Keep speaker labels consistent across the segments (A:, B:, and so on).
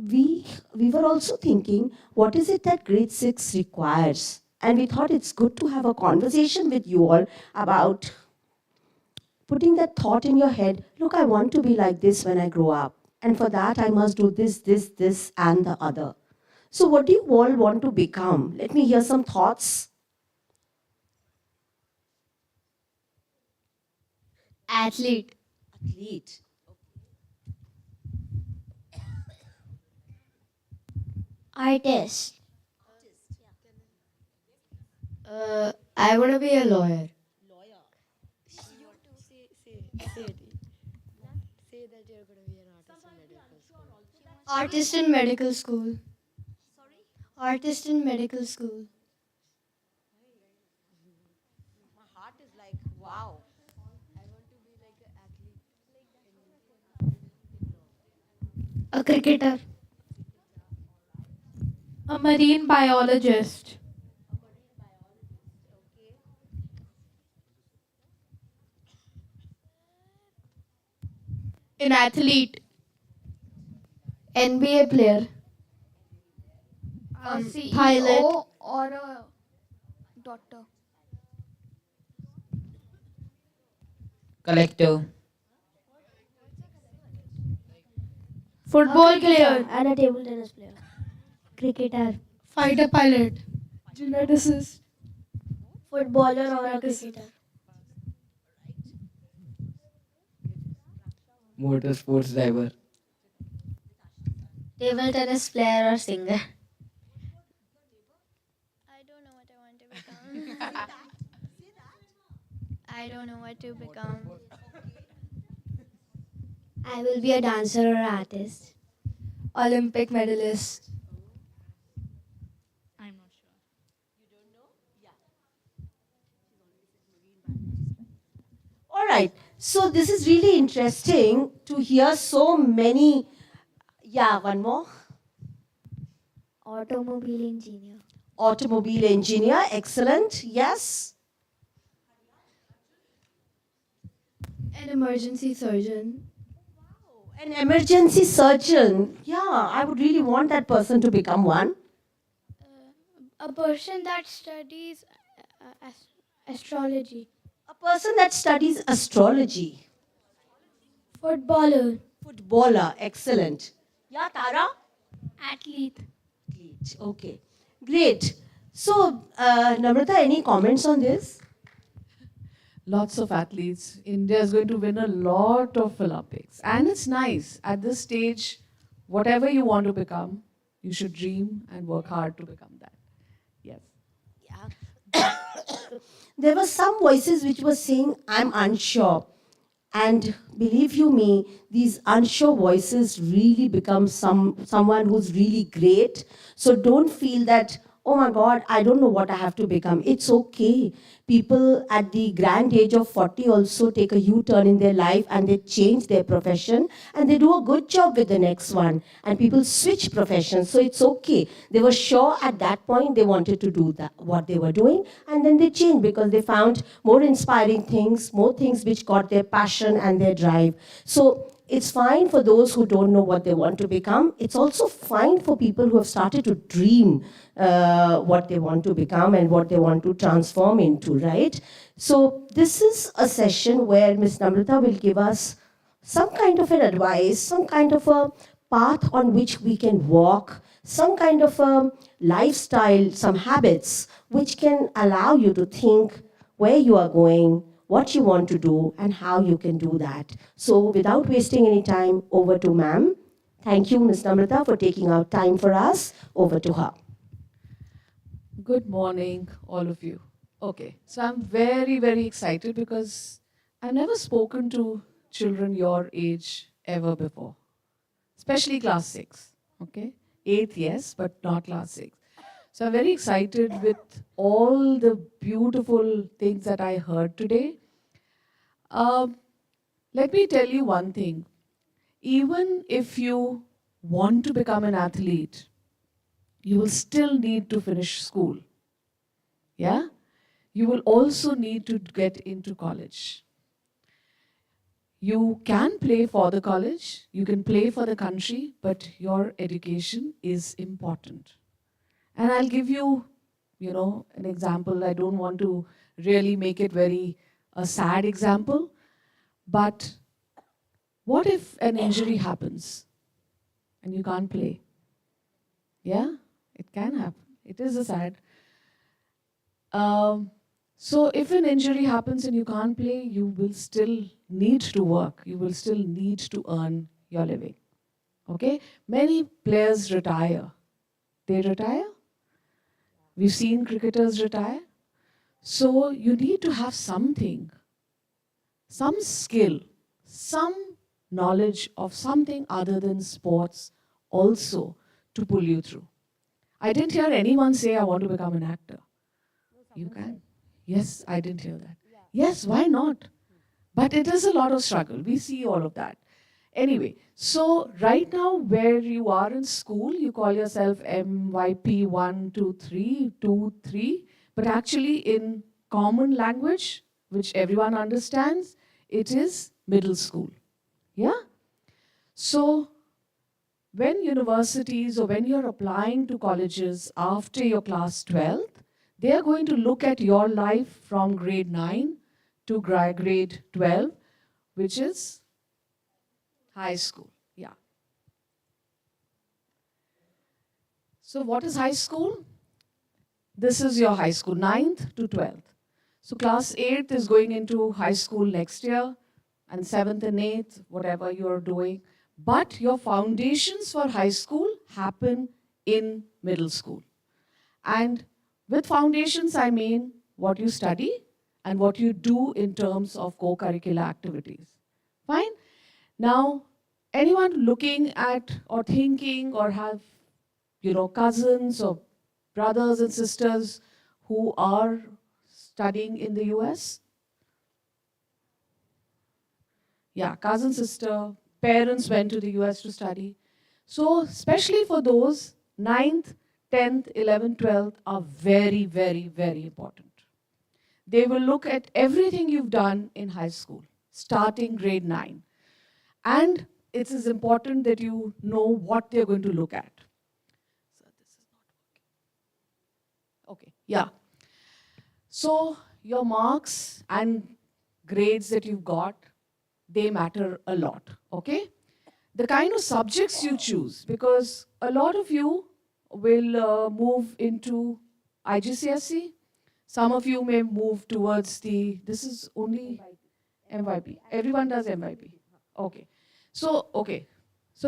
A: we were also thinking, what is it that grade 6 requires? And we thought it's good to have a conversation with you all about putting that thought in your head, look, I want to be like this when I grow up. And for that, I must do this, and the other. So, what do you all want to become? Let me hear some thoughts.
B: Athlete.
A: Athlete.
B: Artist. I want to be a lawyer. Say that you're going to be an artist in medical school. Artist in medical school.
A: My heart is like, wow.
B: A cricketer.
C: A marine biologist. An athlete.
B: NBA player.
C: A CEO
B: Pilot.
C: or a doctor.
D: Collector.
C: Football player.
B: And a table tennis player. Cricketer.
C: Fighter pilot. Geneticist.
B: Footballer or a cricketer.
D: Motorsports driver.
B: Table tennis player or singer.
E: I don't know what I want to become. I don't know what to become.
B: I will be a dancer or artist. Olympic medalist.
C: I'm not sure.
A: All right. So this is really interesting to hear so many. Yeah, one more.
B: Automobile engineer.
A: Automobile engineer. Excellent. Yes.
B: An emergency surgeon.
A: An emergency surgeon. Yeah, I would really want that person to become one.
E: A person that studies astrology.
A: A person that studies astrology.
B: Footballer.
A: Footballer. Excellent. Yeah, Tara?
E: Athlete.
A: Great. Okay. Great. So, Namrata, any comments on this?
F: Lots of athletes. India is going to win a lot of Olympics. And it's nice. At this stage, whatever you want to become, you should dream and work hard to become that. Yes.
A: There were some voices which were saying, I'm unsure. And believe you me, these unsure voices really become someone who's really great. So don't feel that, oh my God, I don't know what I have to become. It's okay. People at the grand age of 40 also take a U-turn in their life and they change their profession and they do a good job with the next one. And people switch professions, so it's okay. They were sure at that point they wanted to do that, what they were doing, and then they changed because they found more inspiring things, more things which got their passion and their drive. So it's fine for those who don't know what they want to become. It's also fine for people who have started to dream what they want to become and what they want to transform into, right? So this is a session where Ms. Namrata will give us some kind of an advice, some kind of a path on which we can walk, some kind of a lifestyle, some habits which can allow you to think where you are going, what you want to do, and how you can do that. So without wasting any time, over to ma'am. Thank you, Ms. Namrata, for taking out time for us. Over to her.
F: Good morning, all of you. Okay, so I'm very, very excited because I've never spoken to children your age ever before, especially class 6, okay? 8th, yes, but not class 6. So I'm very excited with all the beautiful things that I heard today. Let me tell you one thing. Even if you want to become an athlete, you will still need to finish school. Yeah? You will also need to get into college. You can play for the college, you can play for the country, but your education is important. And I'll give you, an example. I don't want to really make it very a sad example, but what if an injury happens and you can't play? Yeah, it can happen. It is a sad. So if an injury happens and you can't play, you will still need to work. You will still need to earn your living. Okay? Many players retire. They retire. We've seen cricketers retire. So you need to have something, some skill, some knowledge of something other than sports also to pull you through. I didn't hear anyone say, I want to become an actor. You can. Yes, I didn't hear that. Yes, why not? But it is a lot of struggle. We see all of that. Anyway, so right now where you are in school, you call yourself MYP 1, 2, 3, 2, 3, but actually in common language, which everyone understands, it is middle school. Yeah? So when universities or when you're applying to colleges after your class 12th, they are going to look at your life from grade 9 to grade 12, which is high school. Yeah. So what is high school? This is your high school, 9th to 12th. So class 8th is going into high school next year, and 7th and 8th, whatever you're doing. But your foundations for high school happen in middle school. And with foundations, I mean what you study and what you do in terms of co-curricular activities. Fine? Now, anyone looking at or thinking or have, cousins or brothers and sisters who are studying in the US? Yeah, cousin, sister, parents went to the US to study. So, especially for those, 9th, 10th, 11th, 12th are very, very, very important. They will look at everything you've done in high school, starting grade 9. And it is important that you know what they're going to look at. So this is not working. Okay, yeah. So your marks and grades that you've got, they matter a lot, okay? The kind of subjects you choose, because a lot of you will move into IGCSE. Some of you may move towards this is only MYP. Everyone does MYP. Okay. So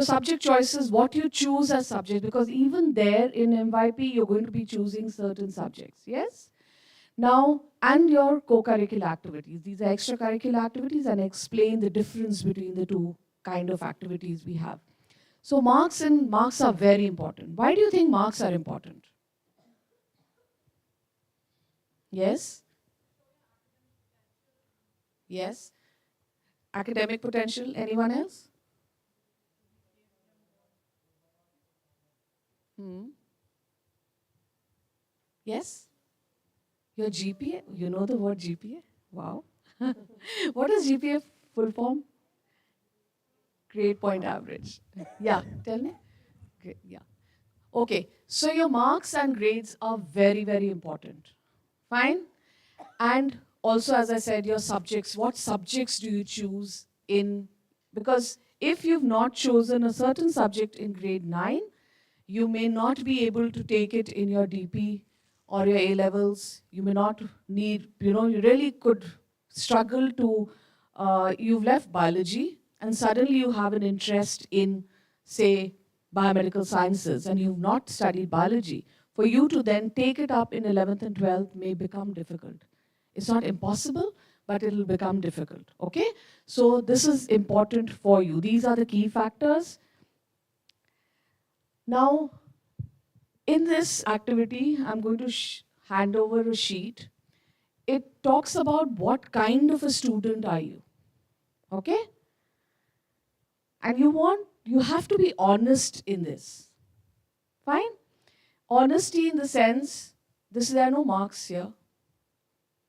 F: subject choices, what you choose as subject, because even there in MYP, you're going to be choosing certain subjects, yes? Now, and your co-curricular activities. These are extracurricular activities, and explain the difference between the two kind of activities we have. So marks are very important. Why do you think marks are important? Yes? Yes? Academic potential, anyone else? Yes? Your GPA? You know the word GPA? Wow. What is GPA full form? Grade point average. Yeah, tell me. Yeah. Okay, so your marks and grades are very, very important. Fine? And also, as I said, your subjects. What subjects do you choose in? Because if you've not chosen a certain subject in grade 9, you may not be able to take it in your DP or your A levels. You may not need, you really could struggle to, you've left biology and suddenly you have an interest in, say, biomedical sciences and you've not studied biology. For you to then take it up in 11th and 12th may become difficult. It's not impossible, but it'll become difficult, okay? So this is important for you. These are the key factors. Now, in this activity, I'm going to hand over a sheet. It talks about what kind of a student are you, okay? And you have to be honest in this, fine? Honesty in the sense, there are no marks here,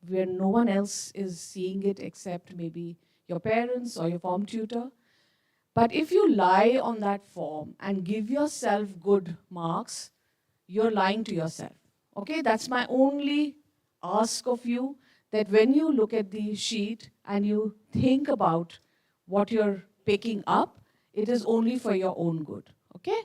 F: where no one else is seeing it except maybe your parents or your form tutor. But if you lie on that form and give yourself good marks, you're lying to yourself. Okay, that's my only ask of you, that when you look at the sheet and you think about what you're picking up, it is only for your own good. Okay?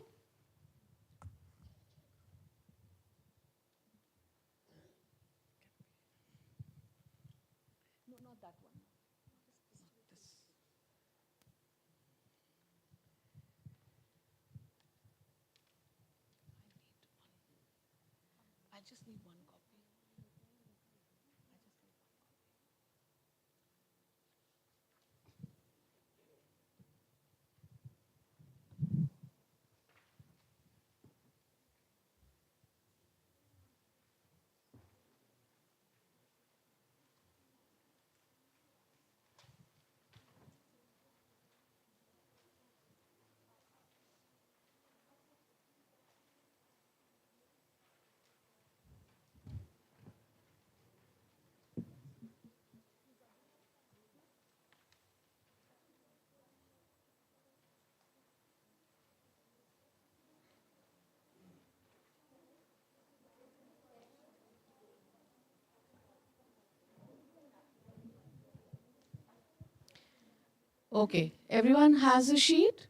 F: I just need one copy. Okay, everyone has a sheet?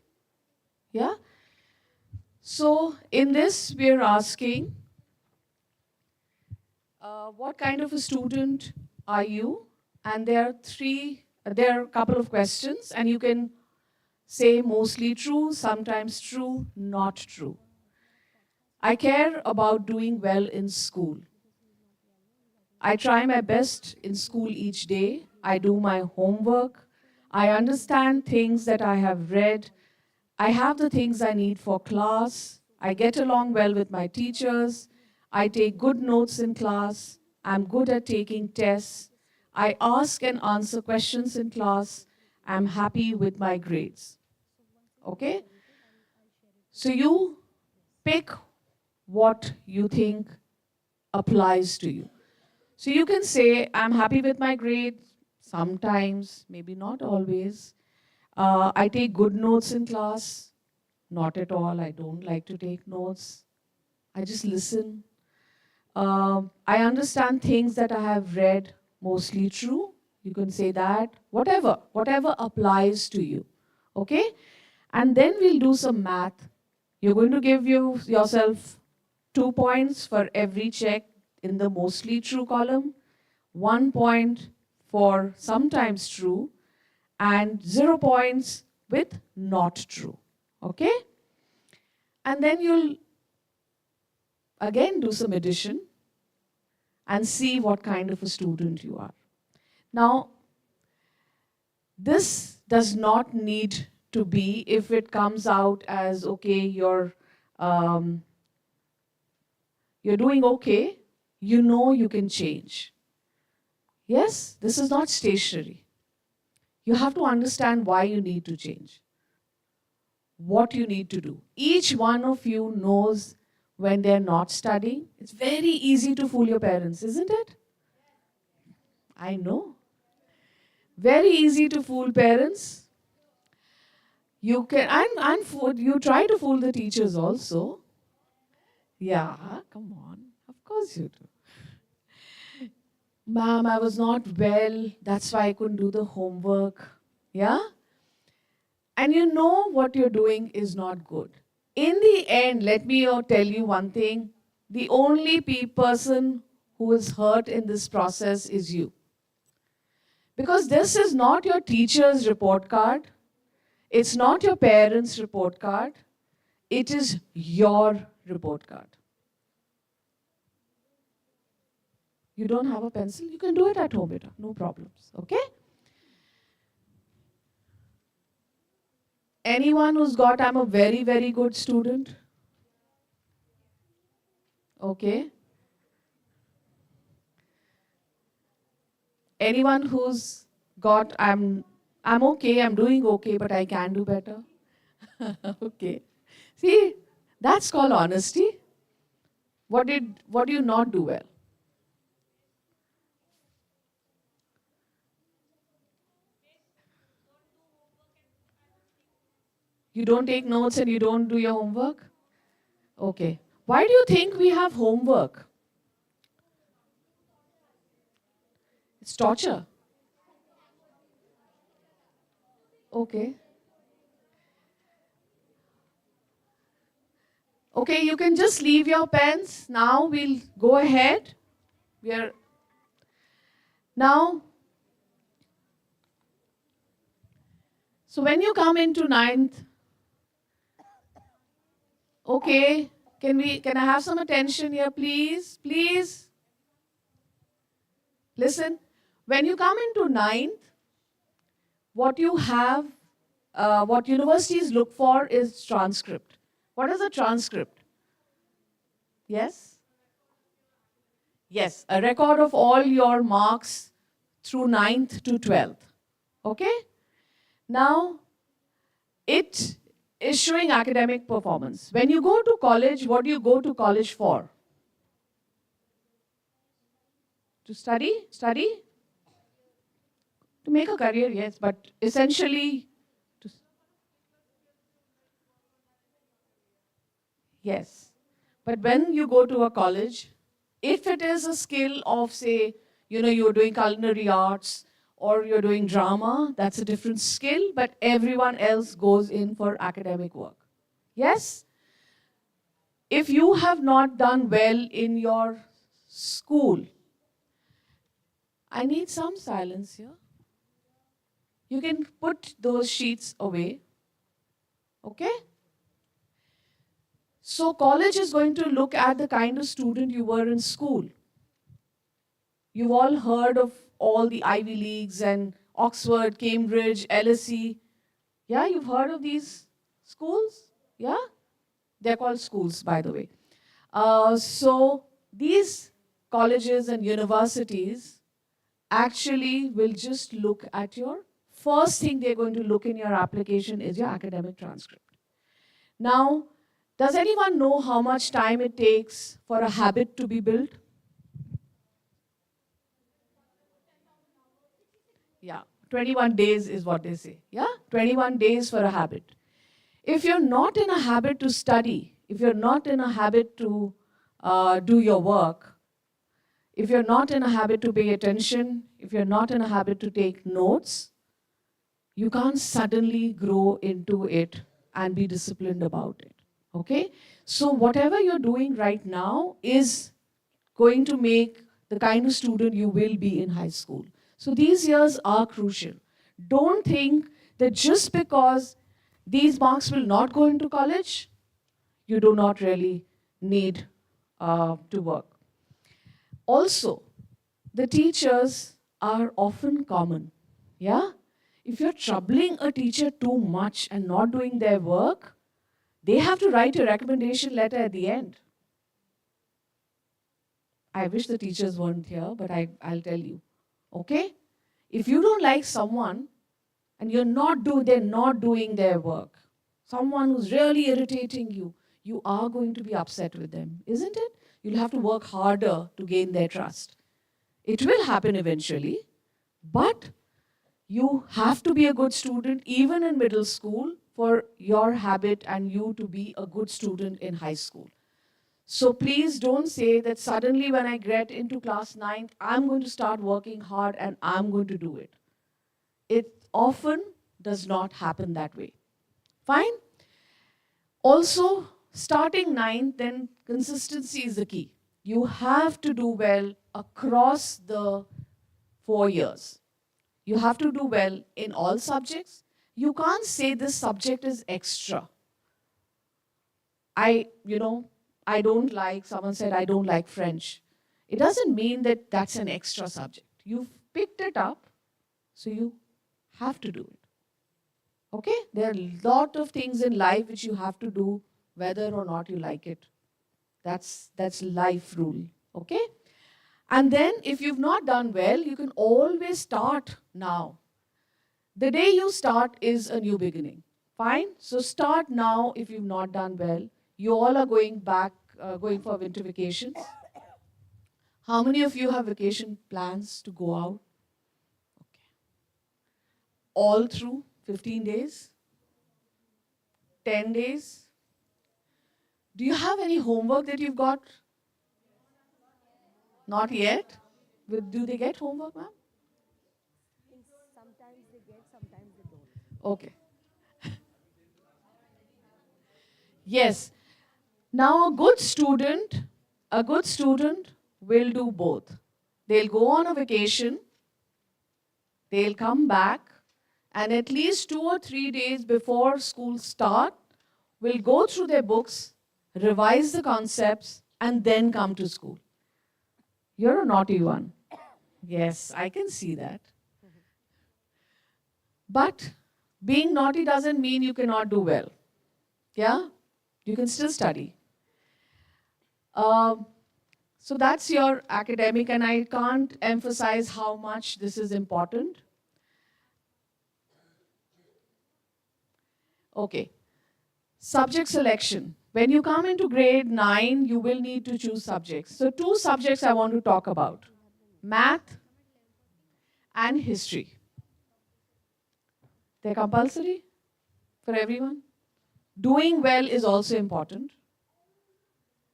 F: Yeah? So in this, we're asking, what kind of a student are you? And there are a couple of questions, and you can say mostly true, sometimes true, not true. I care about doing well in school. I try my best in school each day. I do my homework. I understand things that I have read. I have the things I need for class. I get along well with my teachers. I take good notes in class. I'm good at taking tests. I ask and answer questions in class. I'm happy with my grades. Okay? So you pick what you think applies to you. So you can say, I'm happy with my grades, sometimes, maybe not always. I take good notes in class, not at all. I don't like to take notes. I just listen. I understand things that I have read, mostly true. You can say that. Whatever applies to you. Okay? And then we'll do some math. You're going to give yourself 2 points for every check in the mostly true column, 1 point for sometimes true, and 0 points with not true. Okay? And then you'll again do some addition and see what kind of a student you are. Now, this does not need to be, if it comes out as, okay, you're doing okay, you know you can change. Yes, this is not stationary. You have to understand why you need to change, what you need to do. Each one of you knows when they're not studying. It's very easy to fool your parents, isn't it? I know. Very easy to fool parents. You can, you try to fool the teachers also. Yeah, come on. Of course you do. Ma'am, I was not well. That's why I couldn't do the homework. Yeah? And you know what you're doing is not good. In the end, let me tell you one thing. The only person who is hurt in this process is you. Because this is not your teacher's report card. It's not your parents' report card. It is your report card. You don't have a pencil? You can do it at home, beta. No problems. Okay? Anyone who's got, I'm a very, very good student? Okay. Anyone who's got, I'm okay, I'm doing okay, but I can do better? Okay. See, that's called honesty. What do you not do well? You don't take notes and you don't do your homework? Okay. Why do you think we have homework? It's torture. Okay. Okay, you can just leave your pens. Now we'll go ahead. We are now. So when you come into ninth, okay, can I have some attention here, please? Please. Listen. When you come into ninth, what you have, what universities look for is transcript. What is a transcript? Yes? Yes, a record of all your marks through ninth to 12th. Okay? Now, it is showing academic performance. When you go to college, what do you go to college for? To study? Study? To make a career, yes, but essentially, to, yes. But when you go to a college, if it is a skill of, say, you're doing culinary arts or you're doing drama, that's a different skill, but everyone else goes in for academic work. Yes? If you have not done well in your school, I need some silence here. You can put those sheets away. Okay? So college is going to look at the kind of student you were in school. You've all heard of all the Ivy Leagues and Oxford, Cambridge, LSE. Yeah, you've heard of these schools? Yeah? They're called schools, by the way. So these colleges and universities actually will just look at your, first thing they're going to look in your application is your academic transcript. Now, does anyone know how much time it takes for a habit to be built? Yeah, 21 days is what they say. Yeah, 21 days for a habit. If you're not in a habit to study, if you're not in a habit to do your work, if you're not in a habit to pay attention, if you're not in a habit to take notes, you can't suddenly grow into it and be disciplined about it. Okay? So whatever you're doing right now is going to make the kind of student you will be in high school. So these years are crucial. Don't think that just because these marks will not go into college, you do not really need to work. Also, the teachers are often common. Yeah? If you're troubling a teacher too much and not doing their work, they have to write a recommendation letter at the end. I wish the teachers weren't here, but I'll tell you. Okay? If you don't like someone and they're not doing their work, someone who's really irritating you, you are going to be upset with them, isn't it? You'll have to work harder to gain their trust. It will happen eventually, but you have to be a good student even in middle school for your habit and you to be a good student in high school. So please don't say that suddenly when I get into class 9th, I'm going to start working hard and I'm going to do it. It often does not happen that way. Fine? Also, starting 9th, then consistency is the key. You have to do well across the 4 years. You have to do well in all subjects. You can't say this subject is extra. Someone said, I don't like French. It doesn't mean that that's an extra subject. You've picked it up, so you have to do it. Okay? There are a lot of things in life which you have to do, whether or not you like it. That's life rule. Okay? And then if you've not done well, you can always start now. The day you start is a new beginning. Fine? So start now if you've not done well. You all are going for winter vacations. How many of you have vacation plans to go out? Okay. All through 15 days? 10 days. Do you have any homework that you've got? Not yet? Do they get homework, ma'am?
A: Sometimes they get, sometimes they don't.
F: Okay. Yes. Now a good student will do both. They'll go on a vacation, they'll come back, and at least 2 or 3 days before school start, will go through their books, revise the concepts, and then come to school. You're a naughty one. Yes, I can see that. But being naughty doesn't mean you cannot do well. Yeah? You can still study. So that's your academic, and I can't emphasize how much this is important. Okay. Subject selection. When you come into grade 9, you will need to choose subjects. So 2 subjects I want to talk about. Math and history. They're compulsory for everyone. Doing well is also important.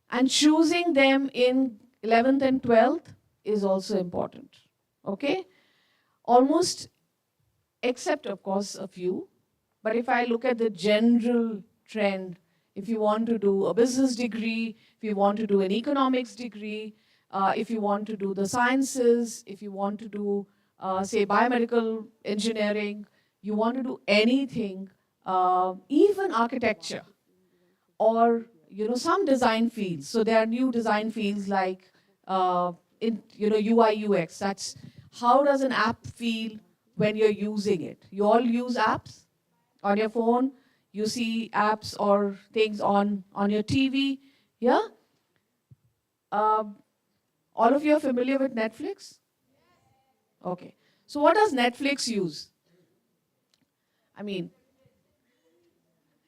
F: And choosing them in 11th and 12th is also important. Okay? Almost, except of course a few, but if I look at the general trend, if you want to do a business degree, if you want to do an economics degree, if you want to do the sciences, if you want to do, say, biomedical engineering, you want to do anything, even architecture, or some design fields. So there are new design fields like UI UX. That's how does an app feel when you're using it. You all use apps on your phone. You see apps or things on your TV. Yeah. All of you are familiar with Netflix? Okay. So what does Netflix use? I mean,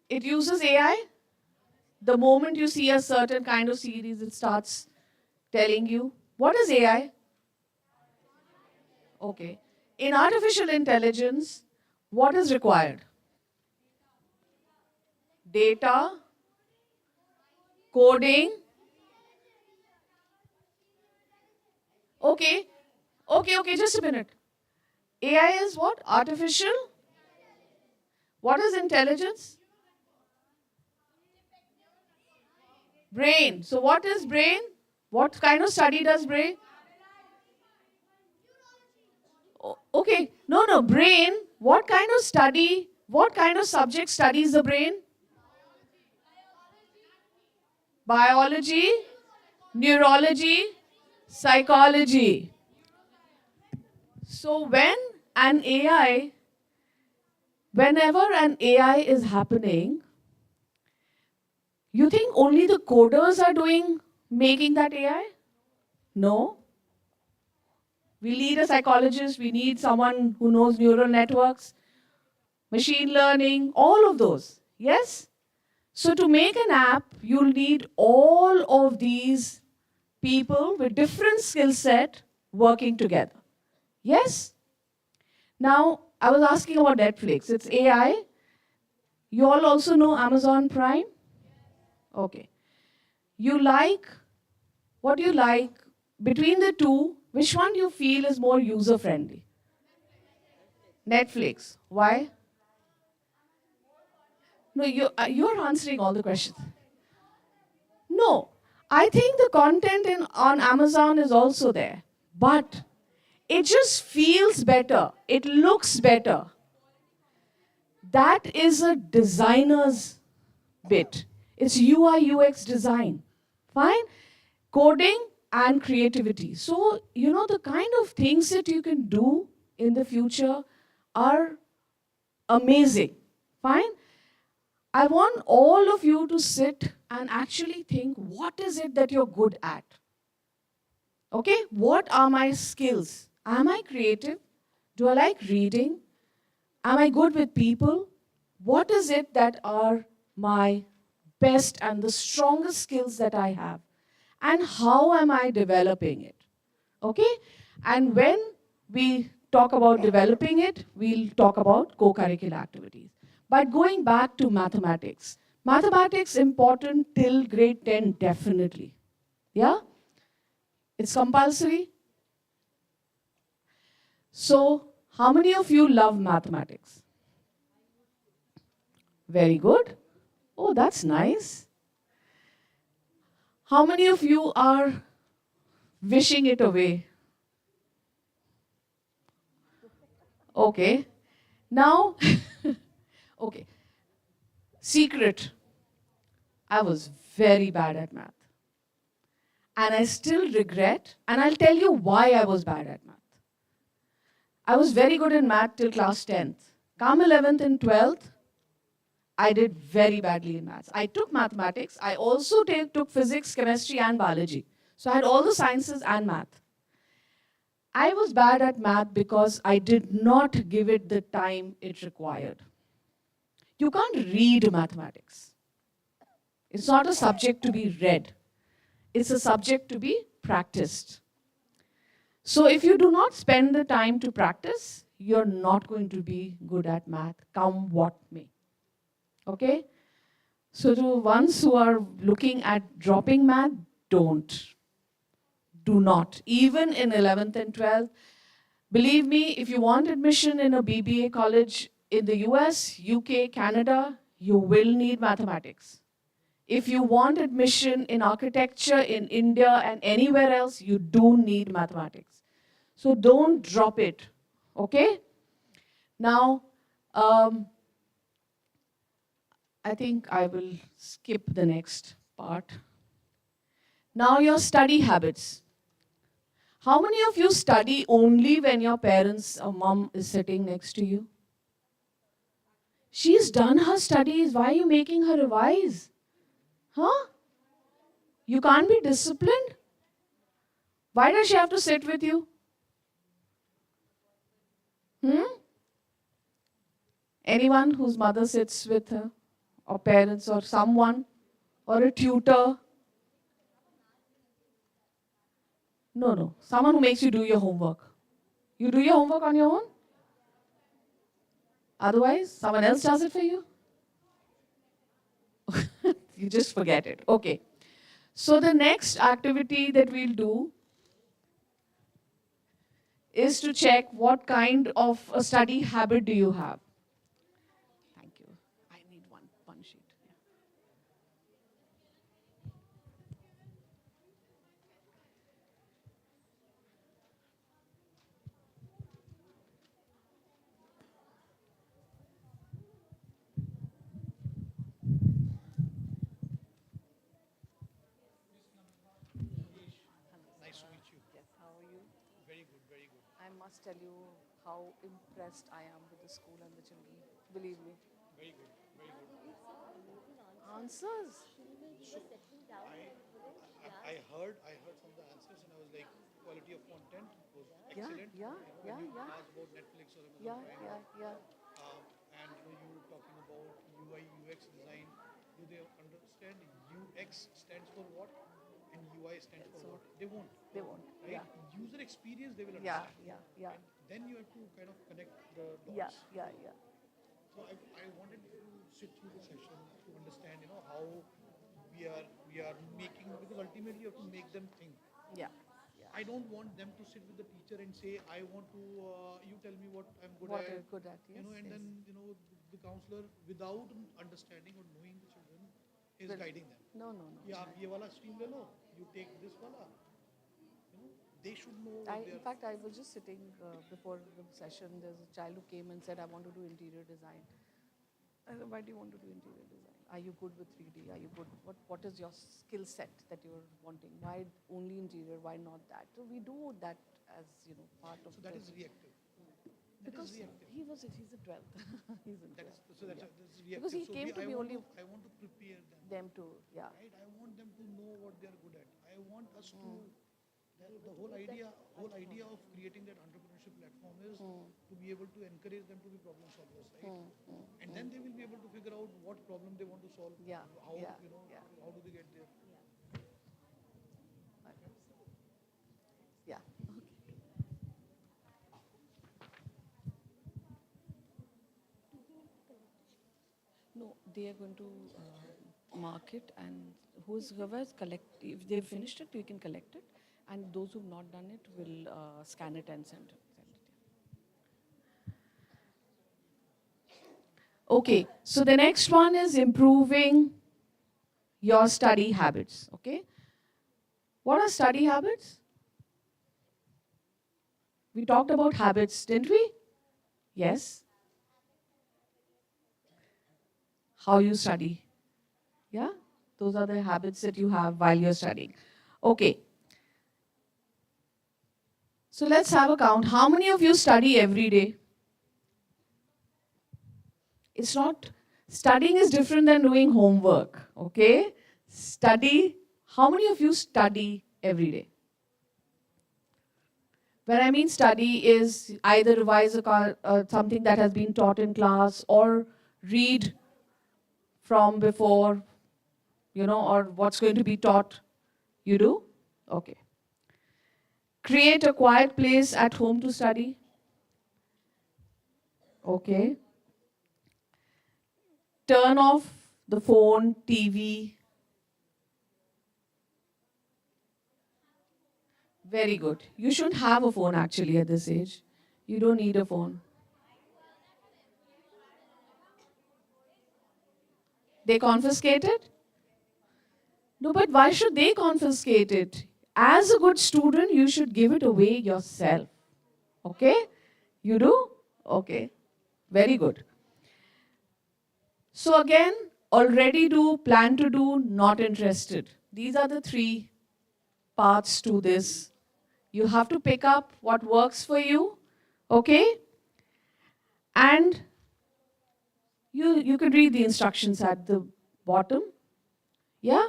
F: it uses AI. The moment you see a certain kind of series, it starts telling you. What is AI? Okay. In artificial intelligence, what is required? Data, coding. Okay, just a minute. AI is what? Artificial? What is intelligence? Brain. So what is brain? What kind of study does brain? Okay, no, brain. What kind of study, what kind of subject studies the brain? Biology, neurology, psychology. So whenever an AI is happening, you think only the coders are making that AI? No. We need a psychologist, we need someone who knows neural networks, machine learning, all of those. Yes? So to make an app, you'll need all of these people with different skill set working together. Yes? Now, I was asking about Netflix. It's AI. You all also know Amazon Prime? Okay. What do you like? Between the two, which one do you feel is more user-friendly? Netflix. Why? No, you're answering all the questions. No, I think the content on Amazon is also there. But it just feels better. It looks better. That is a designer's bit. It's UI UX design. Fine? Coding and creativity. So, the kind of things that you can do in the future are amazing. Fine? I want all of you to sit and actually think, what is it that you're good at? Okay? What are my skills? Am I creative? Do I like reading? Am I good with people? What is it that are my best and the strongest skills that I have? And how am I developing it? Okay? And when we talk about developing it, we'll talk about co-curricular activities. But going back to mathematics, mathematics important till grade 10 definitely. Yeah? It's compulsory. So, how many of you love mathematics? Very good. Oh, that's nice. How many of you are wishing it away? Okay. Now, okay. Secret. I was very bad at math. And I still regret, and I'll tell you why I was bad at math. I was very good in math till class 10th. Come 11th and 12th, I did very badly in maths. I took mathematics. I also took physics, chemistry, and biology. So I had all the sciences and math. I was bad at math because I did not give it the time it required. You can't read mathematics. It's not a subject to be read. It's a subject to be practiced. So if you do not spend the time to practice, you're not going to be good at math, come what may. Okay? So to ones who are looking at dropping math, don't. Do not. Even in 11th and 12th, believe me, if you want admission in a BBA college in the US, UK, Canada, you will need mathematics. If you want admission in architecture in India and anywhere else, you do need mathematics. So don't drop it, okay? Now, I think I will skip the next part. Now your study habits. How many of you study only when your parents or mom is sitting next to you? She's done her studies. Why are you making her revise? Huh? You can't be disciplined? Why does she have to sit with you? Anyone whose mother sits with her, or parents, or someone, or a tutor? No. Someone who makes you do your homework. You do your homework on your own? Otherwise, someone else does it for you? You just forget it. Okay. So the next activity that we'll do is to check what kind of a study habit do you have. Thank you. I need one sheet. Yeah.
G: Nice to meet you.
F: Yes, how are you?
G: Very good, very good.
F: I must tell you how impressed I am with the school and the children. Believe me.
G: Very good, very good.
F: Answers.
G: I heard some of the answers and I was like, quality of content was
F: Yeah,
G: excellent.
F: yeah,
G: When you
F: yeah.
G: asked about Netflix or Amazon
F: Yeah,
G: Prime,
F: yeah.
G: and you were talking about UI UX design. Do they understand UX stands for what and UI stands for what? They won't.
F: They won't.
G: Right?
F: Yeah.
G: User experience they will
F: Yeah,
G: understand.
F: yeah.
G: And then you have to kind of connect the
F: Yeah,
G: dots.
F: yeah.
G: So I wanted to sit through the session to understand, how we are making, because ultimately you have to make them think.
F: Yeah.
G: I don't want them to sit with the teacher and say, I want to, you tell me what I'm good
F: What
G: at.
F: you're good at, yes,
G: And
F: yes.
G: then, the counselor, without understanding or knowing the children, is guiding them.
F: No.
G: Yeah, आप ये वाला stream ले लो, you take this wala. They should know what
F: In fact, I was just sitting before the session. There's a child who came and said, I want to do interior design. I said, why do you want to do interior design? Are you good with 3D? Are you good? What is your skill set that you're wanting? Why only interior? Why not that? So we do that as part of.
G: So that is reactive.
F: Because
G: That is reactive.
F: he's a 12th. He's in 12th.
G: So that's reactive.
F: Because he
G: So
F: came to
G: I
F: me
G: want
F: only.
G: I want to prepare them.
F: Them to, yeah.
G: Right? I want them to know what they are good at. I want us to. The whole idea of creating that entrepreneurship platform is to be able to encourage them to be problem solvers, right? And then they will be able to figure out what problem they want to solve.
F: Yeah,
G: How
F: yeah.
G: how do they get there?
F: Yeah. they are going to mark it, and whoever's collect, if they've finished it, you can collect it, and those who've not done it will scan it and send it. Okay, so the next one is improving your study habits. Okay, what are study habits? We talked about habits, didn't we? Yes. How you study. Yeah, those are the habits that you have while you're studying. Okay. So let's have a count. How many of you study every day? It's not, studying is different than doing homework, okay? Study, how many of you study every day? When I mean study is either revise something that has been taught in class or read from before, or what's going to be taught. You do? Okay. Create a quiet place at home to study. Okay. Turn off the phone, TV. Very good. You shouldn't have a phone actually at this age. You don't need a phone. They confiscate it? No, but why should they confiscate it? As a good student, you should give it away yourself. Okay? You do? Okay. Very good. So again, already do, plan to do, not interested. These are the three parts to this. You have to pick up what works for you, okay? And you can read the instructions at the bottom. Yeah?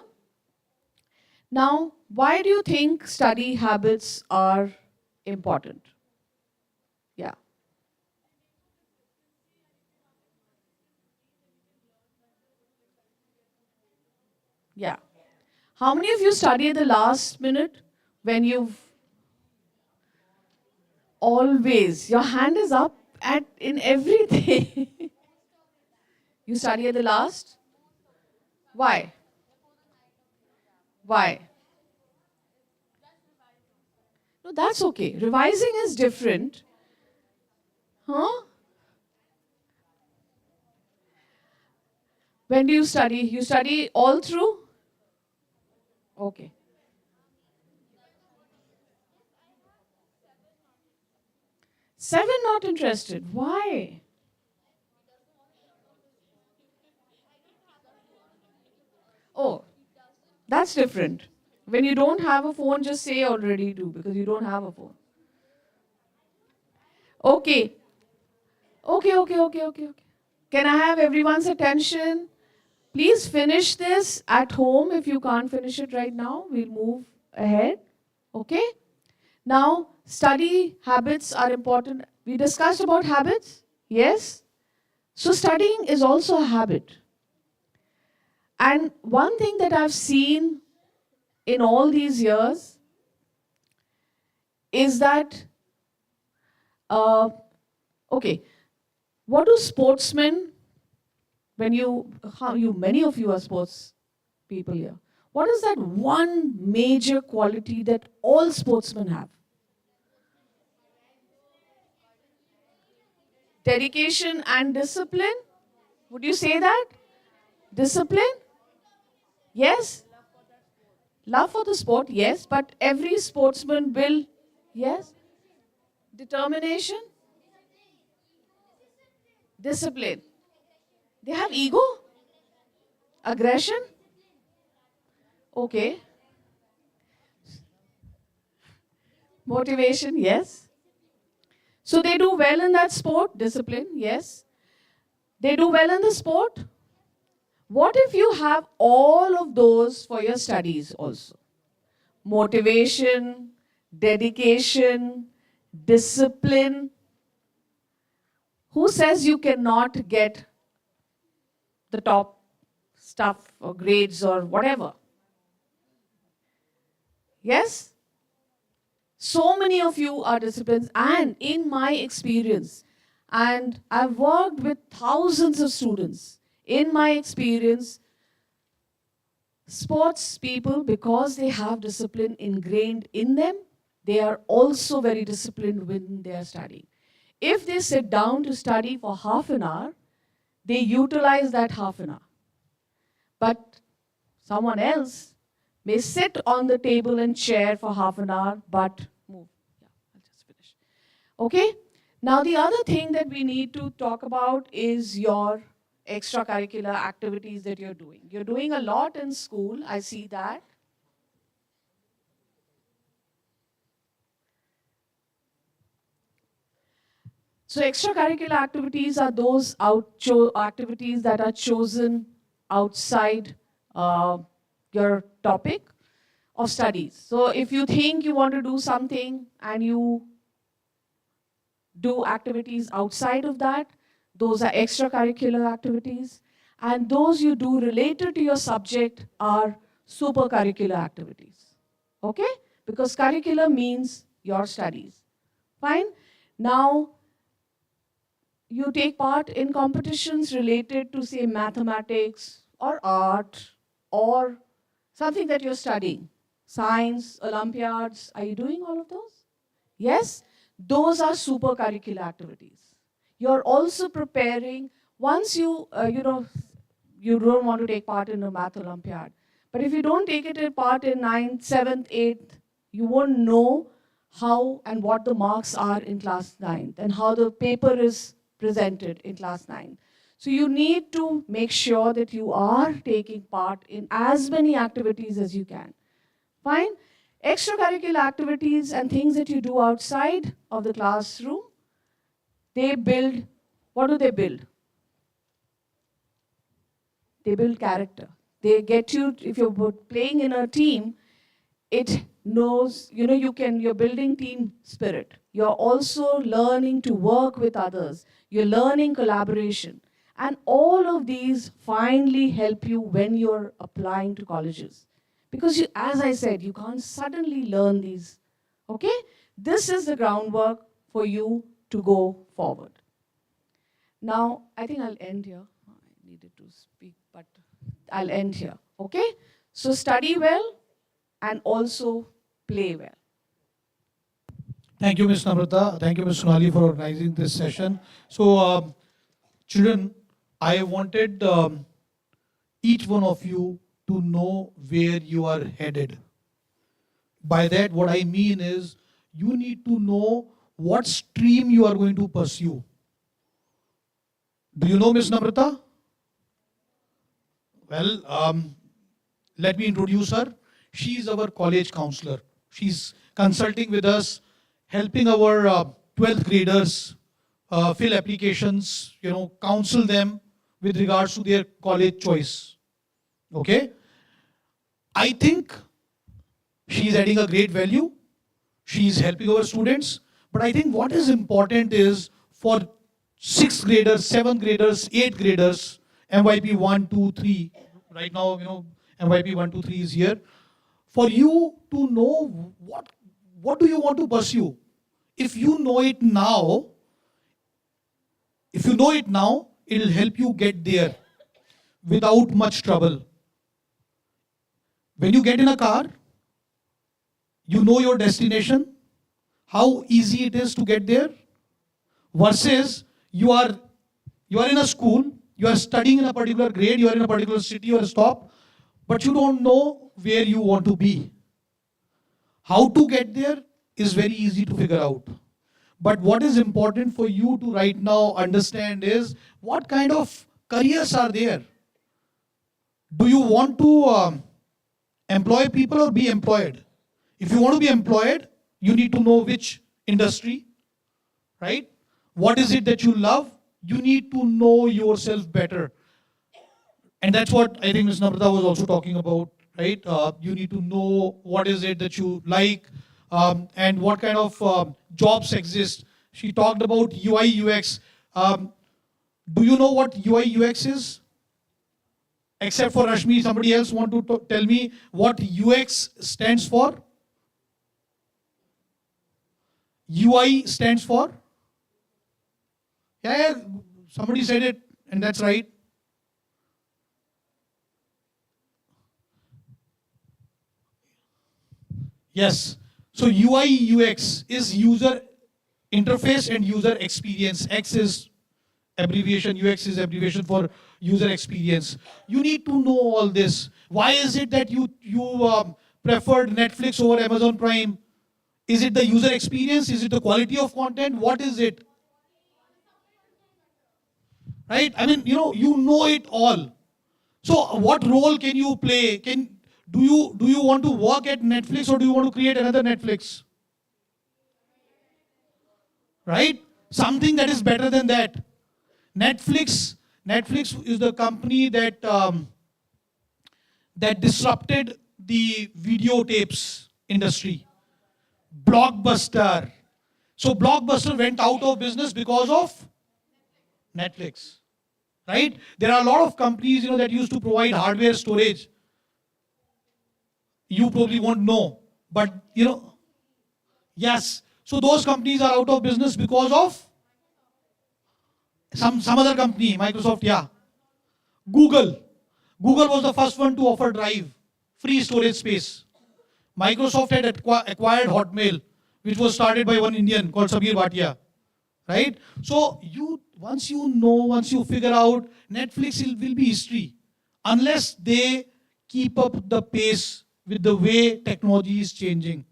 F: Now, why do you think study habits are important? Yeah. Yeah. How many of you study at the last minute when you've always, your hand is up in everything. You study at the last? Why? Why? No, that's okay. Revising is different. Huh? When do you study? You study all through? Okay. Seven not interested. Why? Oh, that's different. When you don't have a phone, just say already do because you don't have a phone. Okay. Okay. Can I have everyone's attention? Please finish this at home. If you can't finish it right now, we'll move ahead. Okay? Now, study habits are important. We discussed about habits? Yes? So, studying is also a habit. And one thing that I've seen in all these years is that, okay, what do sportsmen, many of you are sports people here, what is that one major quality that all sportsmen have? Dedication and discipline? Would you say that? Discipline? Yes? Love for the sport, yes, but every sportsman will, yes? Determination? Discipline. They have ego? Aggression? Okay. Motivation, yes. So they do well in that sport, discipline, yes. They do well in the sport. What if you have all of those for your studies also? Motivation, dedication, discipline. Who says you cannot get the top stuff or grades or whatever? Yes? So many of you are disciplines, and in my experience, and I've worked with thousands of students, In my experience, sports people, because they have discipline ingrained in them, they are also very disciplined when they are studying. If they sit down to study for half an hour, they utilize that half an hour. But someone else may sit on the table and chair for half an hour, but move. Yeah, I'll just finish. Okay? Now, the other thing that we need to talk about is your extracurricular activities that you're doing. You're doing a lot in school, I see that. So extracurricular activities are those activities that are chosen outside your topic of studies. So if you think you want to do something and you do activities outside of that, those are extracurricular activities. And those you do related to your subject are supercurricular activities. Okay? Because curriculum means your studies. Fine? Now, you take part in competitions related to, say, mathematics or art or something that you're studying. Science, Olympiads. Are you doing all of those? Yes? Those are supercurricular activities. You're also preparing, once you don't want to take part in a math Olympiad. But if you don't take it part in 9th, 7th, 8th, you won't know how and what the marks are in class 9th and how the paper is presented in class 9th. So you need to make sure that you are taking part in as many activities as you can. Fine? Extracurricular activities and things that you do outside of the classroom, they build, what do they build? They build character. They get you, if you're playing in a team, it knows, you're building team spirit. You're also learning to work with others. You're learning collaboration. And all of these finally help you when you're applying to colleges. Because as I said, you can't suddenly learn these. Okay? This is the groundwork for you to go forward. Now, I think I'll end here. I needed to speak, but I'll end here. Okay? So study well and also play well.
G: Thank you, Ms. Namrata. Thank you, Ms. Sonali, for organizing this session. So, children, I wanted each one of you to know where you are headed. By that, what I mean is, you need to know what stream you are going to pursue. Do you know Ms. Namrata? Well, let me introduce her. She is our college counselor. She's consulting with us, helping our 12th graders fill applications, counsel them with regards to their college choice. Okay? I think she is adding a great value. She is helping our students. But I think what is important is for 6th graders, 7th graders, 8th graders, MYP 1, 2, 3. Right now, MYP 1, 2, 3 is here. For you to know what do you want to pursue. If you know it now, it'll help you get there without much trouble. When you get in a car, you know your destination, how easy it is to get there, versus you are in a school, you are studying in a particular grade, you are in a particular city or a stop, but you don't know where you want to be. How to get there is very easy to figure out. But what is important for you to right now understand is what kind of careers are there. Do you want to employ people or be employed? If you want to be employed, you need to know which industry, right? What is it that you love? You need to know yourself better. And that's what I think Ms. Namrata was also talking about, right? You need to know what is it that you like and what kind of jobs exist. She talked about UI, UX. Do you know what UI, UX is? Except for Rashmi, somebody else want to tell me what UX stands for? UI stands for? Yeah, somebody said it, and that's right. Yes. So UI UX is user interface and user experience. X is abbreviation, UX is abbreviation for user experience. You need to know all this. Why is it that you preferred Netflix over Amazon Prime? Is it the user experience? Is it the quality of content? What is it? Right? I mean, you know it all. So what role can you play? Do you want to work at Netflix or do you want to create another Netflix? Right? Something that is better than that. Netflix is the company that disrupted the videotapes industry. Blockbuster. So Blockbuster went out of business because of Netflix. Right? There are a lot of companies that used to provide hardware storage. You probably won't know, but yes. So those companies are out of business because of some other company, Microsoft, yeah. Google. Google was the first one to offer Drive, free storage space. Microsoft had acquired Hotmail, which was started by one Indian called Samir Bhatia. Right? So once you figure out, Netflix will be history. Unless they keep up the pace with the way technology is changing.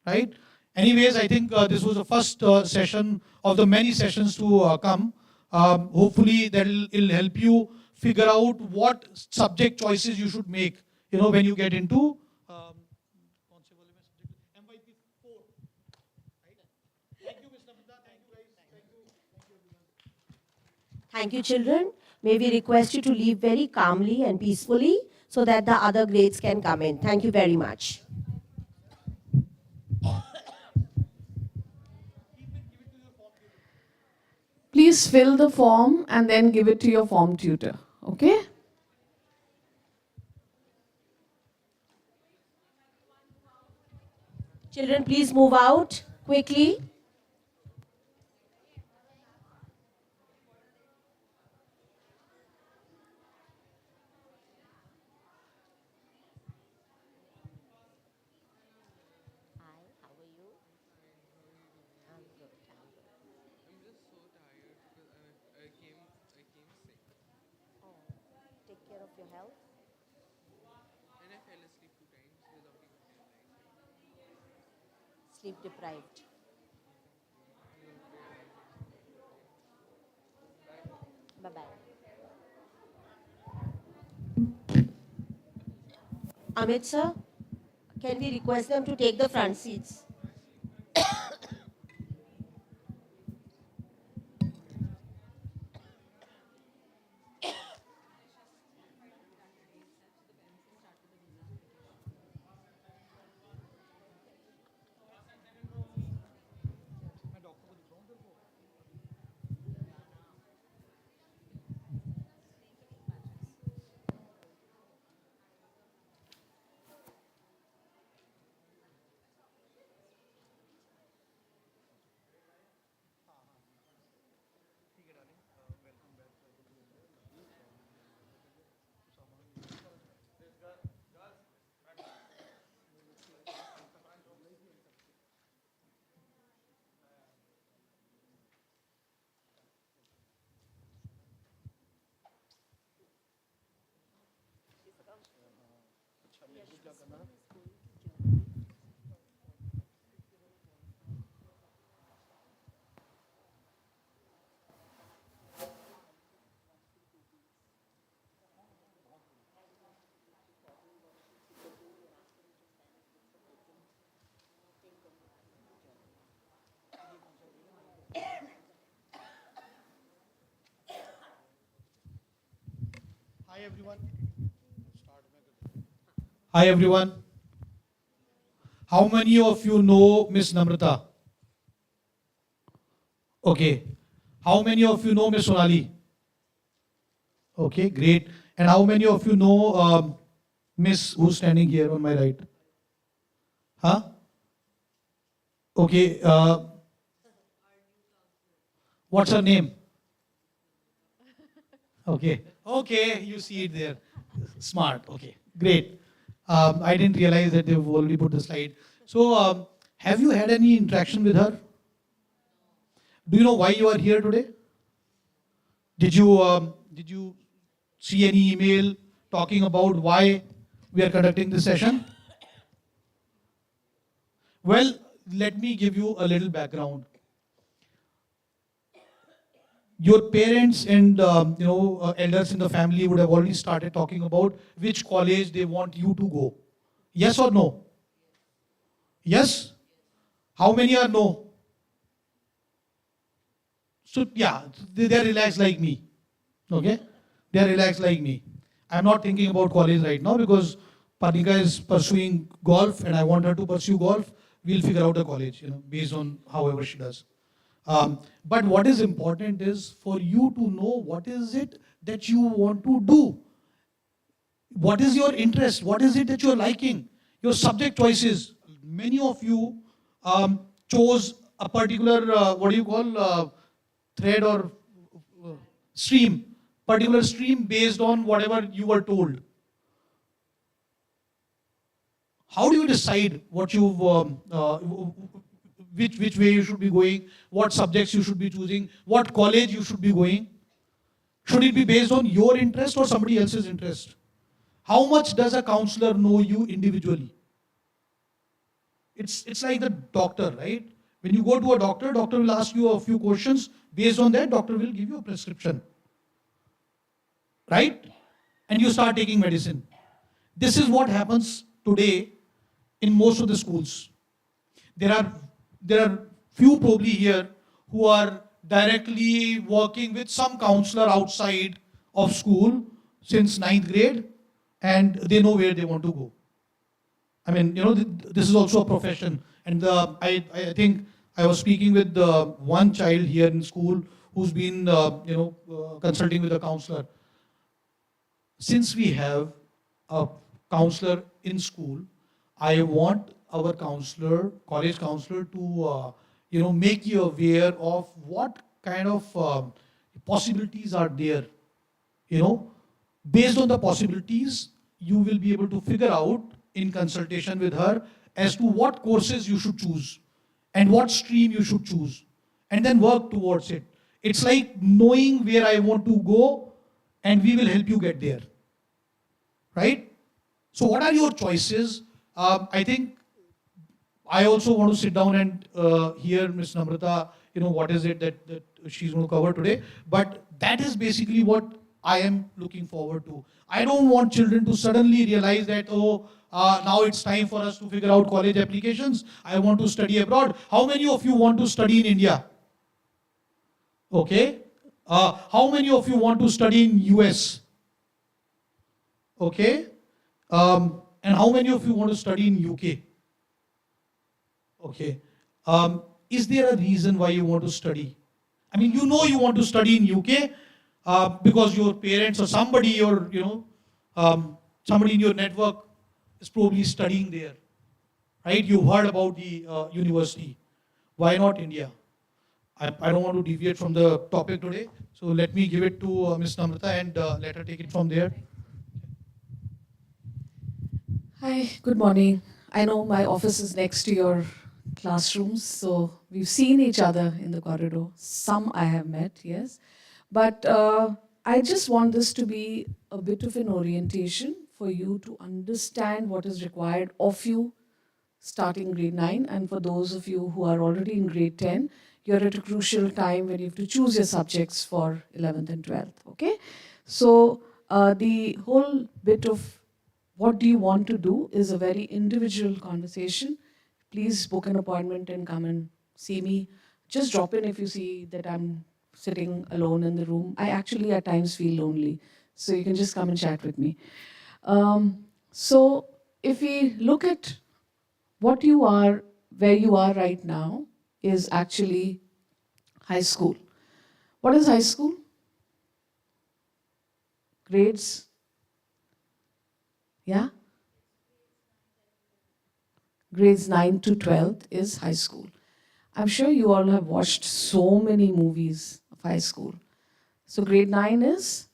G: Right? Anyways, I think this was the first session of the many sessions to come. Hopefully that will help you figure out what subject choices you should make, when you get into MYP 4. Right? Thank you, Ms. Namrata. Thank you, guys. Thank you. Thank you, everyone.
A: Thank you, children. May we request you to leave very calmly and peacefully so that the other grades can come in. Thank you very much.
F: Please fill the form and then give it to your form tutor. Okay?
A: Children, please move out quickly. Take care of your health. Sleep deprived. Bye-bye. Amit sir, can we request them to take the front seats?
G: Hi everyone. Hi everyone. How many of you know Miss Namrata? Okay. How many of you know Miss Sonali? Okay, great. And how many of you know Miss who's standing here on my right? Huh? Okay. What's her name? Okay. Okay, you see it there. Smart. Okay, great. I didn't realize that they've already put the slide. So, have you had any interaction with her? Do you know why you are here today? Did you see any email talking about why we are conducting this session? Well, let me give you a little background. Your parents and elders in the family would have already started talking about which college they want you to go. Yes or no? Yes? How many are no? So yeah, they're relaxed like me. Okay? They're relaxed like me. I'm not thinking about college right now because Parnika is pursuing golf and I want her to pursue golf. We'll figure out a college, based on however she does. But what is important is for you to know what is it that you want to do. What is your interest? What is it that you're liking? Your subject choices. Many of you chose a particular, what do you call, thread or stream, particular stream based on whatever you were told. How do you decide what you've, which way you should be going, what subjects you should be choosing, what college you should be going? Should it be based on your interest or somebody else's interest? How much does a counselor know you individually? It's like the doctor, right? When you go to a doctor, doctor will ask you a few questions. Based on that, doctor will give you a prescription. Right? And you start taking medicine. This is what happens today in most of the schools. There are few probably here who are directly working with some counselor outside of school since 9th grade, and they know where they want to go. I mean, this is also a profession. And I think I was speaking with one child here in school who's been, consulting with a counselor. Since we have a counselor in school, I want our counselor, college counselor, to make you aware of what kind of possibilities are there. Based on the possibilities, you will be able to figure out in consultation with her as to what courses you should choose and what stream you should choose, and then work towards it. It's like knowing where I want to go, and we will help you get there. Right? So what are your choices? I think I also want to sit down and hear Ms. Namrata, what is it that she's going to cover today. But that is basically what I am looking forward to. I don't want children to suddenly realize that, now it's time for us to figure out college applications. I want to study abroad. How many of you want to study in India? Okay. How many of you want to study in US? Okay. And how many of you want to study in UK? Okay. Is there a reason why you want to study? I mean, you want to study in UK because your parents or somebody or, somebody in your network is probably studying there. Right? You've heard about the university. Why not India? I don't want to deviate from the topic today. So let me give it to Ms. Namrata and let her take it from there.
F: Hi, good morning. I know my office is next to your classrooms, so we've seen each other in the corridor. Some I have met, yes. But I just want this to be a bit of an orientation for you to understand what is required of you starting grade 9. And for those of you who are already in grade 10, you're at a crucial time when you have to choose your subjects for 11th and 12th, okay? So the whole bit of what do you want to do is a very individual conversation. Please book an appointment and come and see me. Just drop in if you see that I'm sitting alone in the room. I actually at times feel lonely. So you can just come and chat with me. So if we look at what you are, where you are right now is actually high school. What is high school? Grades? Yeah? Grades 9 to 12th is high school. I'm sure you all have watched so many movies of high school. So grade 9 is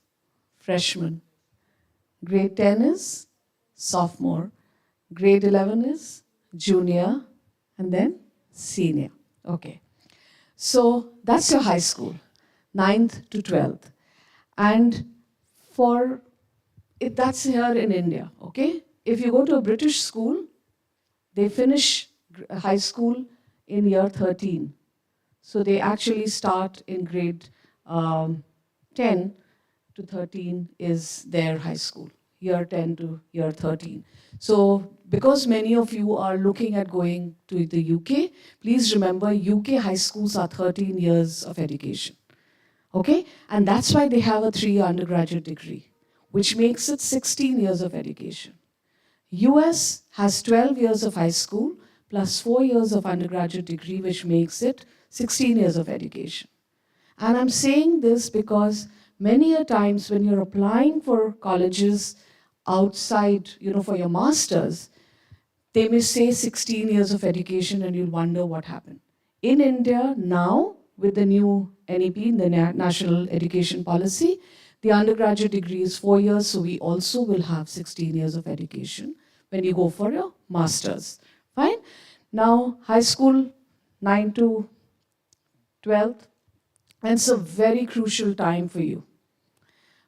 F: freshman. Grade 10 is sophomore. Grade 11 is junior, and then senior. Okay. So that's your high school, 9th to 12th. And for it, that's here in India, okay? If you go to a British school, they finish high school in year 13. So they actually start in grade 10 to 13 is their high school, year 10 to year 13. So because many of you are looking at going to the UK, please remember UK high schools are 13 years of education. Okay? And that's why they have a 3-year undergraduate degree, which makes it 16 years of education. US has 12 years of high school plus 4 years of undergraduate degree, which makes it 16 years of education. And I'm saying this because many a times when you're applying for colleges outside, for your masters, they may say 16 years of education and you'll wonder what happened. In India now, with the new NEP, the National Education Policy, the undergraduate degree is 4 years, so we also will have 16 years of education when you go for your masters. Fine? Now, high school, 9 to 12th, and it's a very crucial time for you.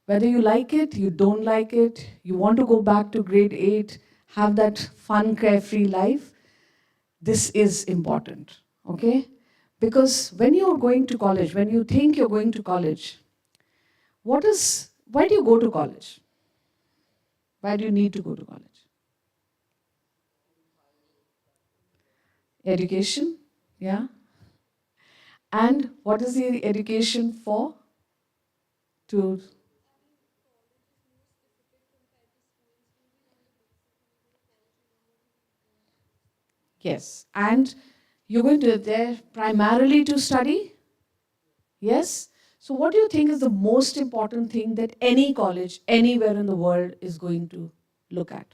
F: Whether you like it, you don't like it, you want to go back to grade 8, have that fun, carefree life, this is important, okay? Because when you're going to college, when you think you're going to college, why do you go to college? Why do you need to go to college? Education, yeah? And what is the education for? To yes, and you're going to there primarily to study? Yes? So what do you think is the most important thing that any college anywhere in the world is going to look at?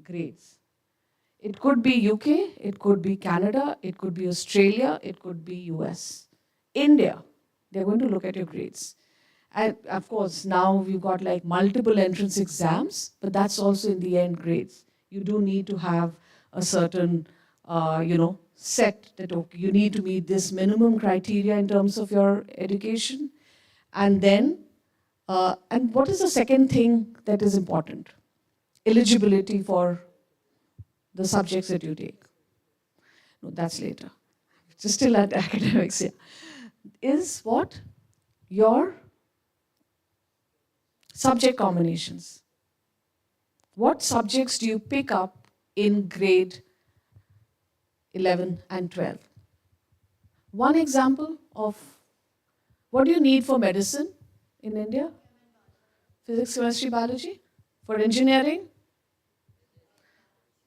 F: Grades. It could be UK, it could be Canada, it could be Australia, it could be US. India, they're going to look at your grades. And of course, now we've got like multiple entrance exams, but that's also in the end grades. You do need to have a certain, set that okay, you need to meet this minimum criteria in terms of your education. And then, and what is the second thing that is important? Eligibility for the subjects that you take. No, that's later. Just still at academics here. Is what? Your subject combinations. What subjects do you pick up in grade 11 and 12? One example of what do you need for medicine in India? Physics, chemistry, biology. For engineering?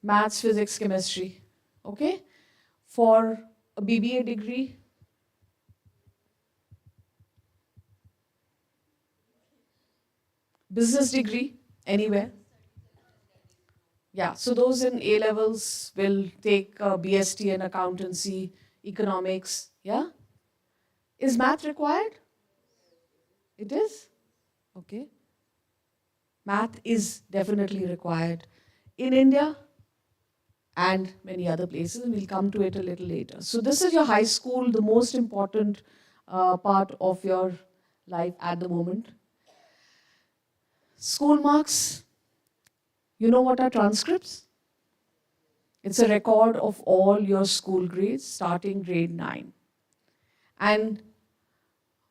F: Maths, physics, chemistry. Okay? For a BBA degree? Business degree? Anywhere? Yeah, so those in A levels will take BST and accountancy, economics. Yeah? Is math required? It is? Okay. Math is definitely required in India and many other places, and we'll come to it a little later. So this is your high school, the most important part of your life at the moment. School marks, you know what are transcripts? It's a record of all your school grades starting grade 9. And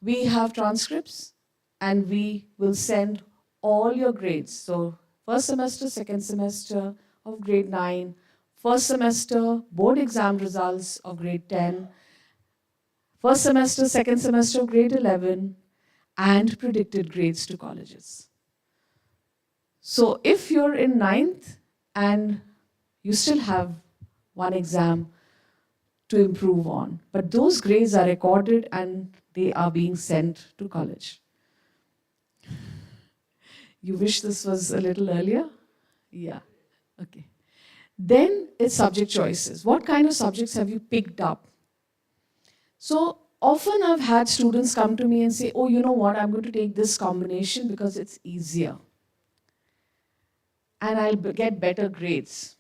F: we have transcripts and we will send all your grades. So first semester, second semester of grade 9, first semester board exam results of grade 10, first semester, second semester of grade 11, and predicted grades to colleges. So if you're in 9th and you still have one exam to improve on, but those grades are recorded and they are being sent to college. You wish this was a little earlier? Yeah, okay. Then it's subject choices. What kind of subjects have you picked up? So often I've had students come to me and say, oh, you know what, I'm going to take this combination because it's easier. And I'll get better grades.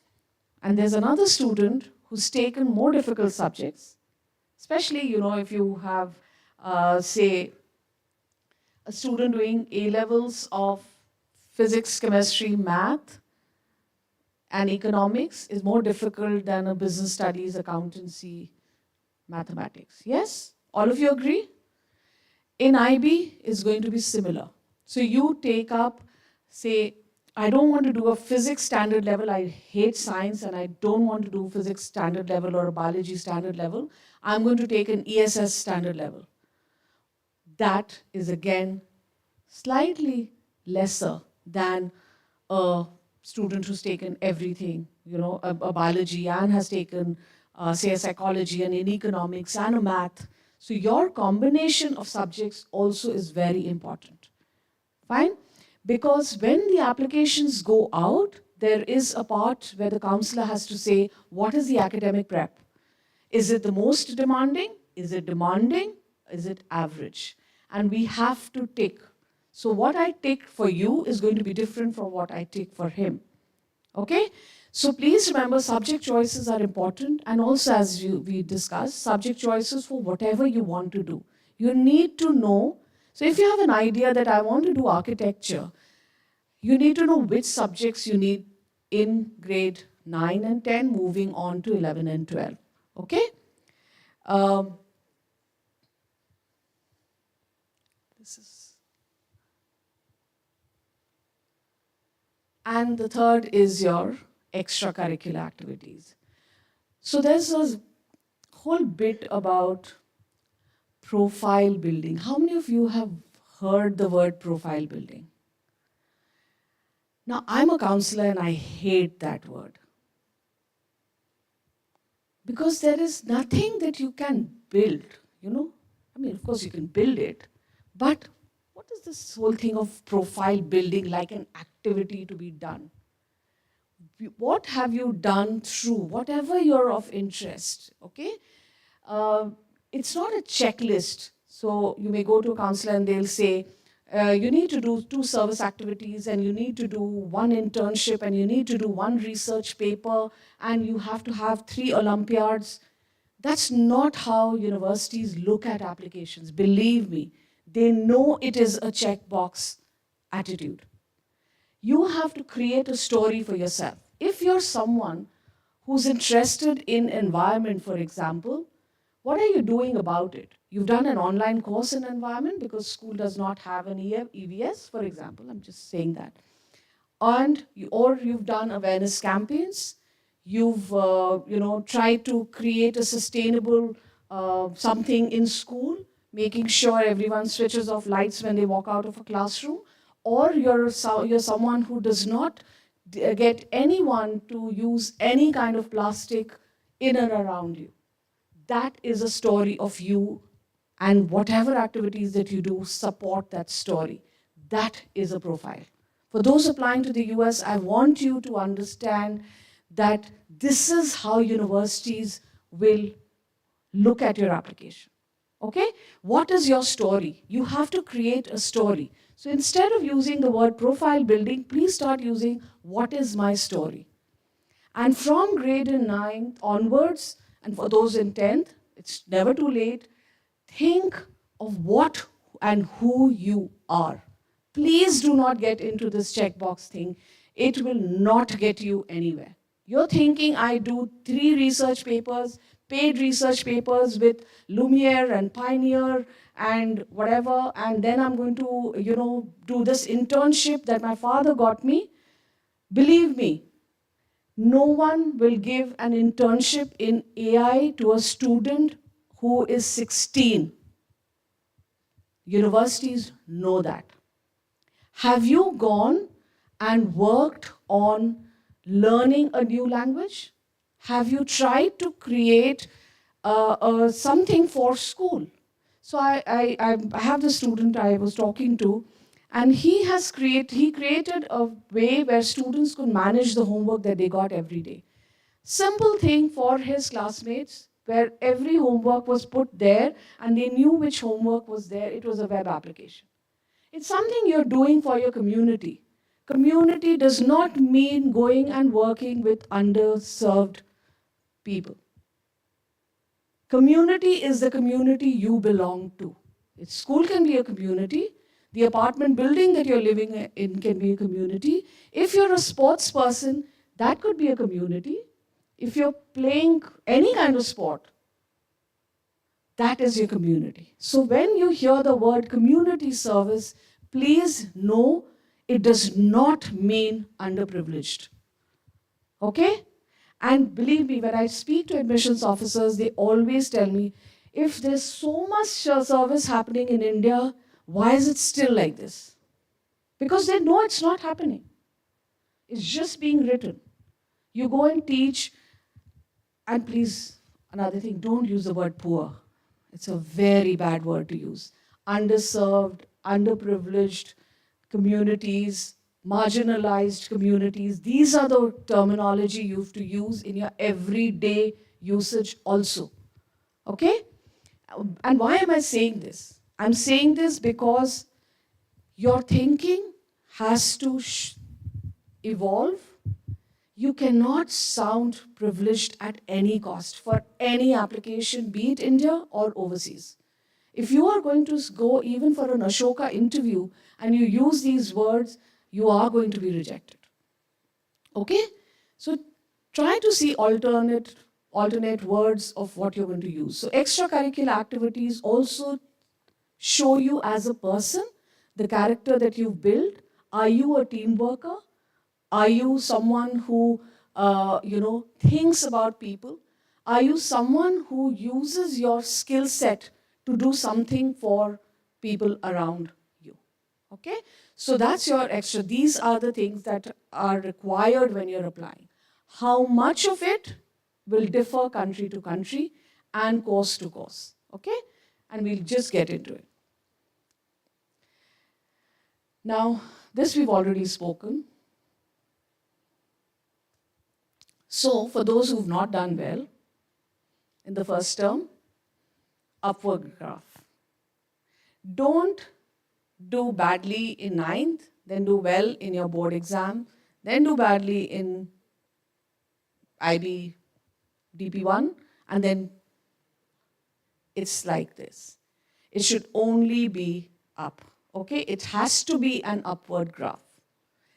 F: And there's another student who's taken more difficult subjects, especially, if you have, say, a student doing A levels of physics, chemistry, math, and economics is more difficult than a business studies, accountancy, mathematics. Yes? All of you agree? In IB, it's going to be similar. So you take up, say, I don't want to do a physics standard level. I hate science and I don't want to do physics standard level or a biology standard level. I'm going to take an ESS standard level. That is again slightly lesser than a student who's taken everything, a biology and has taken, say, a psychology and an economics and a math. So your combination of subjects also is very important. Fine? Because when the applications go out, there is a part where the counselor has to say, what is the academic prep? Is it the most demanding? Is it demanding? Is it average? And we have to tick. So what I tick for you is going to be different from what I tick for him. Okay? So please remember, subject choices are important, and also, as we discussed, subject choices for whatever you want to do. You need to know. So if you have an idea that I want to do architecture, you need to know which subjects you need in grade 9 and 10, moving on to 11 and 12. Okay? And the third is your extracurricular activities. So there's a whole bit about profile building. How many of you have heard the word profile building? Now, I'm a counselor and I hate that word. Because there is nothing that you can build, I mean, of course you can build it, but what is this whole thing of profile building like an activity to be done? What have you done through whatever you're of interest, okay? It's not a checklist. So you may go to a counselor and they'll say, you need to do 2 service activities and you need to do 1 internship and you need to do 1 research paper and you have to have 3 Olympiads. That's not how universities look at applications. Believe me, they know it is a checkbox attitude. You have to create a story for yourself. If you're someone who's interested in environment, for example, what are you doing about it? You've done an online course in environment because school does not have an EVS, for example. I'm just saying that. Or you've done awareness campaigns. You've tried to create a sustainable something in school, making sure everyone switches off lights when they walk out of a classroom. Or you're someone who does not get anyone to use any kind of plastic in and around you. That is a story of you, and whatever activities that you do support that story. That is a profile. For those applying to the US, I want you to understand that this is how universities will look at your application. Okay? What is your story? You have to create a story. So instead of using the word profile building, please start using what is my story. And from grade 9 onwards, and for those in 10th, it's never too late, think of what and who you are. Please do not get into this checkbox thing. It will not get you anywhere. You're thinking, I do 3 research papers, paid research papers with Lumiere and Pioneer and whatever, and then I'm going to, do this internship that my father got me. Believe me, no one will give an internship in AI to a student who is 16. Universities know that. Have you gone and worked on learning a new language? Have you tried to create something for school? So I have the student I was talking to, and he created a way where students could manage the homework that they got every day. Simple thing for his classmates, where every homework was put there and they knew which homework was there. It was a web application. It's something you're doing for your community. Community does not mean going and working with underserved people. Community is the community you belong to. School can be a community. The apartment building that you're living in can be a community. If you're a sports person, that could be a community. If you're playing any kind of sport, that is your community. So when you hear the word community service, please know it does not mean underprivileged. Okay? And believe me, when I speak to admissions officers, they always tell me, if there's so much service happening in India, why is it still like this? Because they know it's not happening. It's just being written. You go and teach, and please, another thing, don't use the word poor. It's a very bad word to use. Underserved, underprivileged communities, marginalized communities, these are the terminology you have to use in your everyday usage also. Okay? And why am I saying this? I'm saying this because your thinking has to evolve. You cannot sound privileged at any cost for any application, be it India or overseas. If you are going to go even for an Ashoka interview and you use these words, you are going to be rejected. Okay? So try to see alternate words of what you're going to use. So extracurricular activities also show you as a person, the character that you've built. Are you a team worker? Are you someone who, thinks about people? Are you someone who uses your skill set to do something for people around you? Okay? So that's your extra. These are the things that are required when you're applying. How much of it will differ country to country and course to course. Okay? And we'll just get into it. Now, this we've already spoken. So, for those who've not done well in the first term, upward graph. Don't do badly in ninth, then do well in your board exam, then do badly in IB DP1, and then it's like this. It should only be up. Okay? It has to be an upward graph.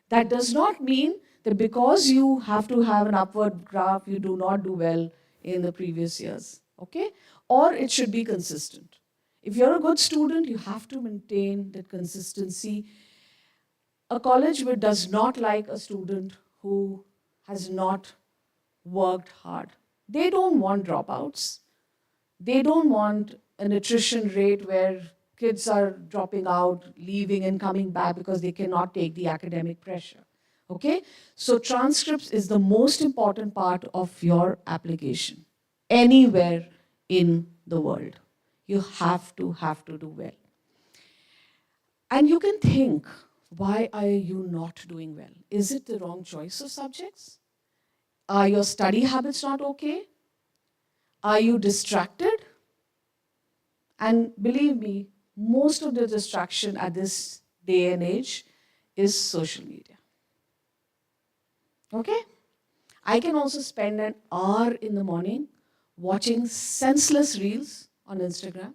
F: That does not mean that because you have to have an upward graph, you do not do well in the previous years. Okay? Or it should be consistent. If you're a good student, you have to maintain that consistency. A college which does not like a student who has not worked hard. They don't want dropouts. They don't want an attrition rate where kids are dropping out, leaving and coming back because they cannot take the academic pressure. Okay? So transcripts is the most important part of your application. Anywhere in the world. You have to do well. And you can think, why are you not doing well? Is it the wrong choice of subjects? Are your study habits not okay? Are you distracted? And believe me, most of the distraction at this day and age is social media. Okay? I can also spend an hour in the morning watching senseless reels on Instagram.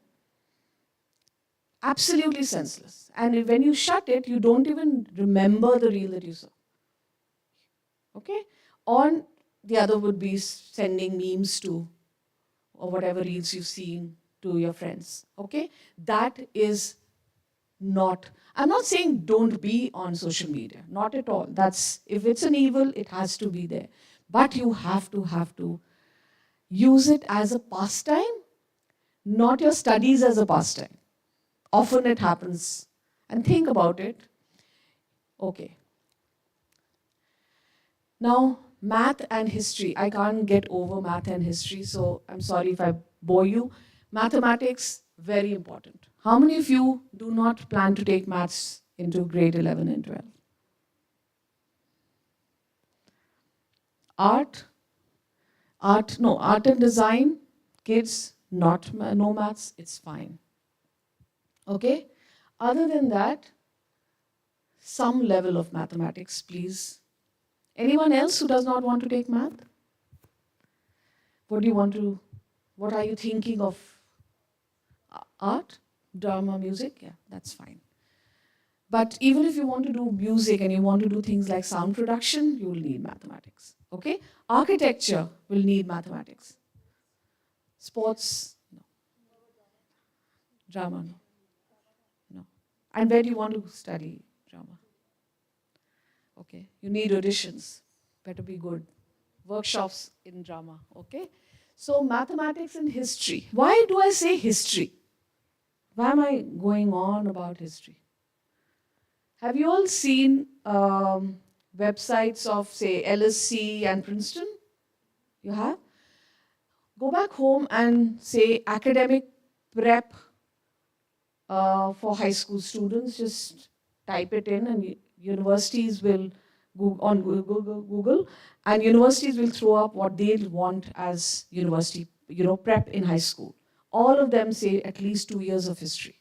F: Absolutely senseless. And when you shut it, you don't even remember the reel that you saw. Okay? Or the other would be sending memes to, or whatever reels you've seen to your friends. Okay? That is not, I'm not saying don't be on social media. Not at all. That's, if it's an evil, it has to be there. But you have to use it as a pastime, not your studies as a pastime. Often it happens. And think about it. Okay. Now, math and history. I can't get over math and history, so I'm sorry if I bore you. Mathematics, very important. How many of you do not plan to take maths into grade 11 and 12? Art and design, kids, no maths, it's fine. Okay? Other than that, some level of mathematics, please. Anyone else who does not want to take math? What are you thinking of? Art, drama, music? Yeah, that's fine. But even if you want to do music and you want to do things like sound production, you will need mathematics. Okay? Architecture will need mathematics. Sports, no. Drama, no. No. And where do you want to study drama? Okay. You need auditions. Better be good. Workshops in drama. Okay? So mathematics and history. Why do I say history? Why am I going on about history? Have you all seen websites of, say, LSC and Princeton? You have? Go back home and say academic prep for high school students. Just type it in, and universities will on Google, and universities will throw up what they want as university, prep in high school. All of them say at least 2 years of history.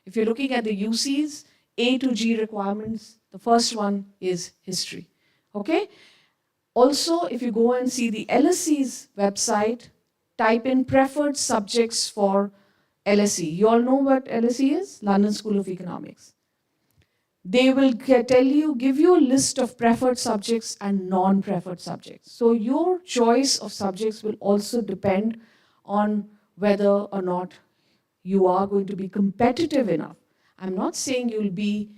F: If you're looking at the UCs, A to G requirements, the first one is history. Okay? Also, if you go and see the LSE's website, type in preferred subjects for LSE. You all know what LSE is? London School of Economics. They will give you a list of preferred subjects and non-preferred subjects. So your choice of subjects will also depend on whether or not you are going to be competitive enough. I'm not saying you'll be,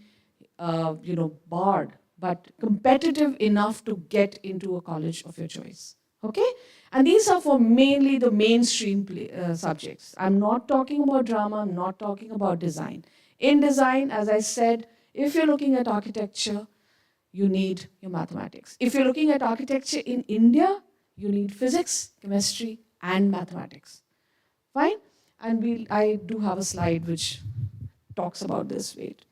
F: barred, but competitive enough to get into a college of your choice. Okay? And these are for mainly the mainstream subjects. I'm not talking about drama, I'm not talking about design. In design, as I said, if you're looking at architecture, you need your mathematics. If you're looking at architecture in India, you need physics, chemistry, and mathematics. Fine? And I do have a slide which talks about this. Wait.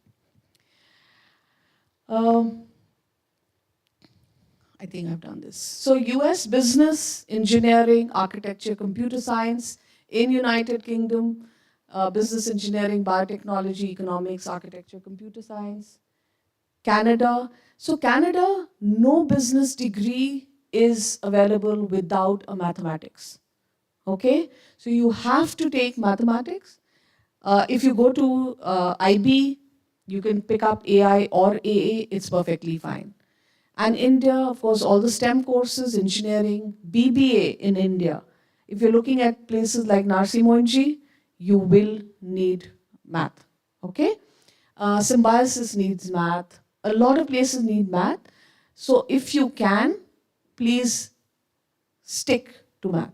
F: I think I've done this. So US business, engineering, architecture, computer science. In United Kingdom, business engineering, biotechnology, economics, architecture, computer science. Canada. So Canada, no business degree is available without a mathematics. Okay? So you have to take mathematics. If you go to IB, you can pick up AI or AA, it's perfectly fine. And India, of course, all the STEM courses, engineering, BBA in India. If you're looking at places like Narsi Mohanji, you will need math. Okay? Symbiosis needs math. A lot of places need math. So if you can, please stick to math.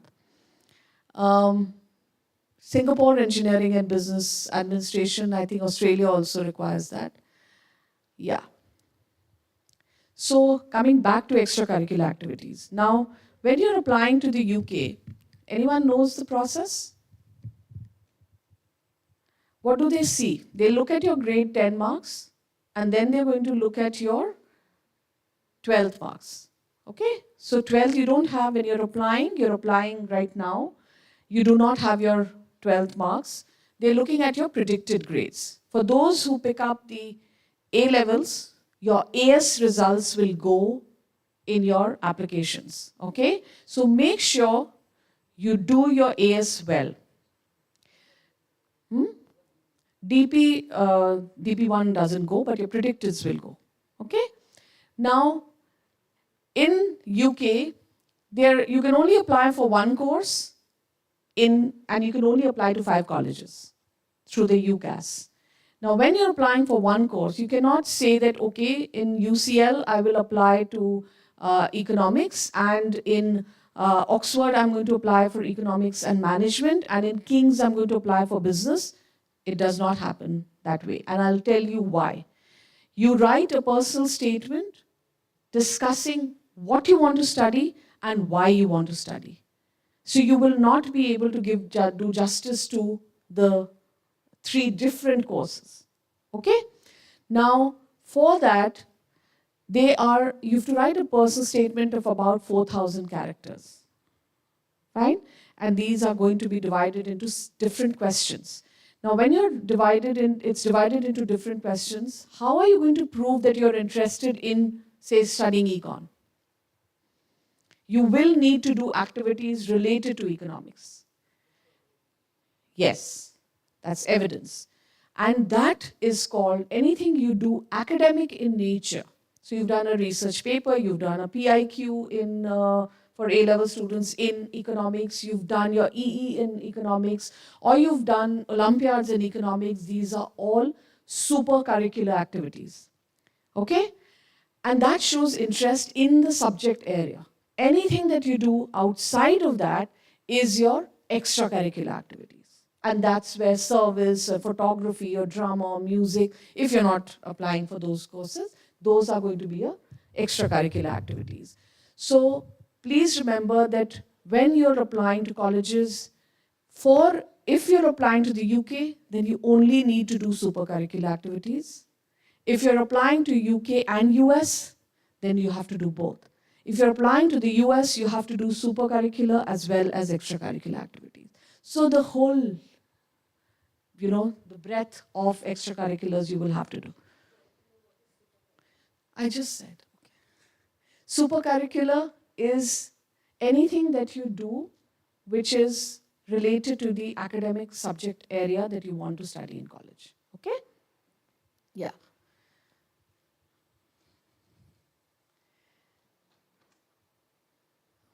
F: Singapore engineering and business administration, I think Australia also requires that. Yeah. So coming back to extracurricular activities. Now, when you're applying to the UK, anyone knows the process? What do they see? They look at your grade 10 marks, and then they're going to look at your 12th marks. Okay? So 12th you don't have when you're applying right now. You do not have your 12th marks. They're looking at your predicted grades. For those who pick up the A levels, your AS results will go in your applications. Okay? So make sure you do your AS well. DP1 doesn't go, but your predicteds will go. Okay? Now, in UK, you can only apply for one course and you can only apply to 5 colleges through the UCAS. Now, when you're applying for one course, you cannot say that, okay, in UCL, I will apply to economics, and in Oxford, I'm going to apply for economics and management, and in King's, I'm going to apply for business. It does not happen that way, and I'll tell you why. You write a personal statement discussing what you want to study and why you want to study. So you will not be able to do justice to the 3 different courses. Okay? Now, for that, you have to write a personal statement of about 4,000 characters. Fine? And these are going to be divided into different questions. Now, when it's divided into different questions. How are you going to prove that you're interested in, say, studying econ? You will need to do activities related to economics. Yes, that's evidence. And that is called anything you do academic in nature. So you've done a research paper, you've done a PIQ for A-level students in economics, you've done your EE in economics, or you've done Olympiads in economics. These are all super curricular activities. Okay? And that shows interest in the subject area. Anything that you do outside of that is your extracurricular activities. And that's where service, or photography, or drama, or music, if you're not applying for those courses, those are going to be your extracurricular activities. So please remember that when you're applying to colleges, if you're applying to the UK, then you only need to do supercurricular activities. If you're applying to UK and US, then you have to do both. If you're applying to the US, you have to do supercurricular as well as extracurricular activities. So the whole, the breadth of extracurriculars you will have to do. I just said. Okay. Supercurricular is anything that you do which is related to the academic subject area that you want to study in college. Okay? Yeah.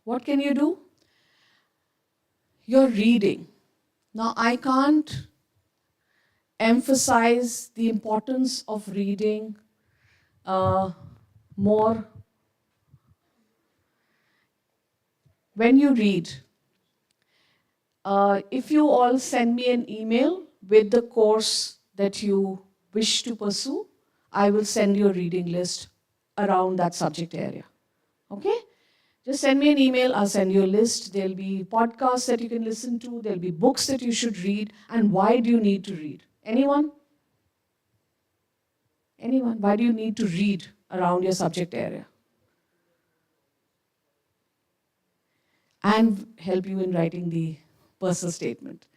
F: What can you do? You're reading. Now, I can't emphasize the importance of reading more. When you read, if you all send me an email with the course that you wish to pursue, I will send you a reading list around that subject area. Okay? Just send me an email, I'll send you a list. There'll be podcasts that you can listen to, there'll be books that you should read, and why do you need to read? Anyone? Anyone? Why do you need to read around your subject area? And help you in writing the personal statement.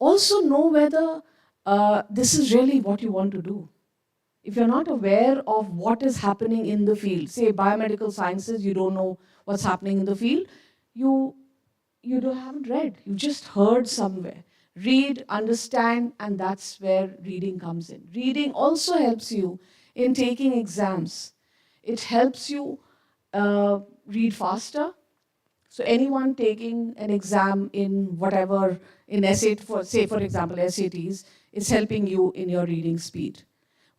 F: Also know whether this is really what you want to do. If you're not aware of what is happening in the field, say biomedical sciences, you don't know what's happening in the field, you haven't read, you just heard somewhere. Read, understand, and that's where reading comes in. Reading also helps you in taking exams. It helps you read faster. So anyone taking an exam in whatever, in essay, for example, SATs, is helping you in your reading speed.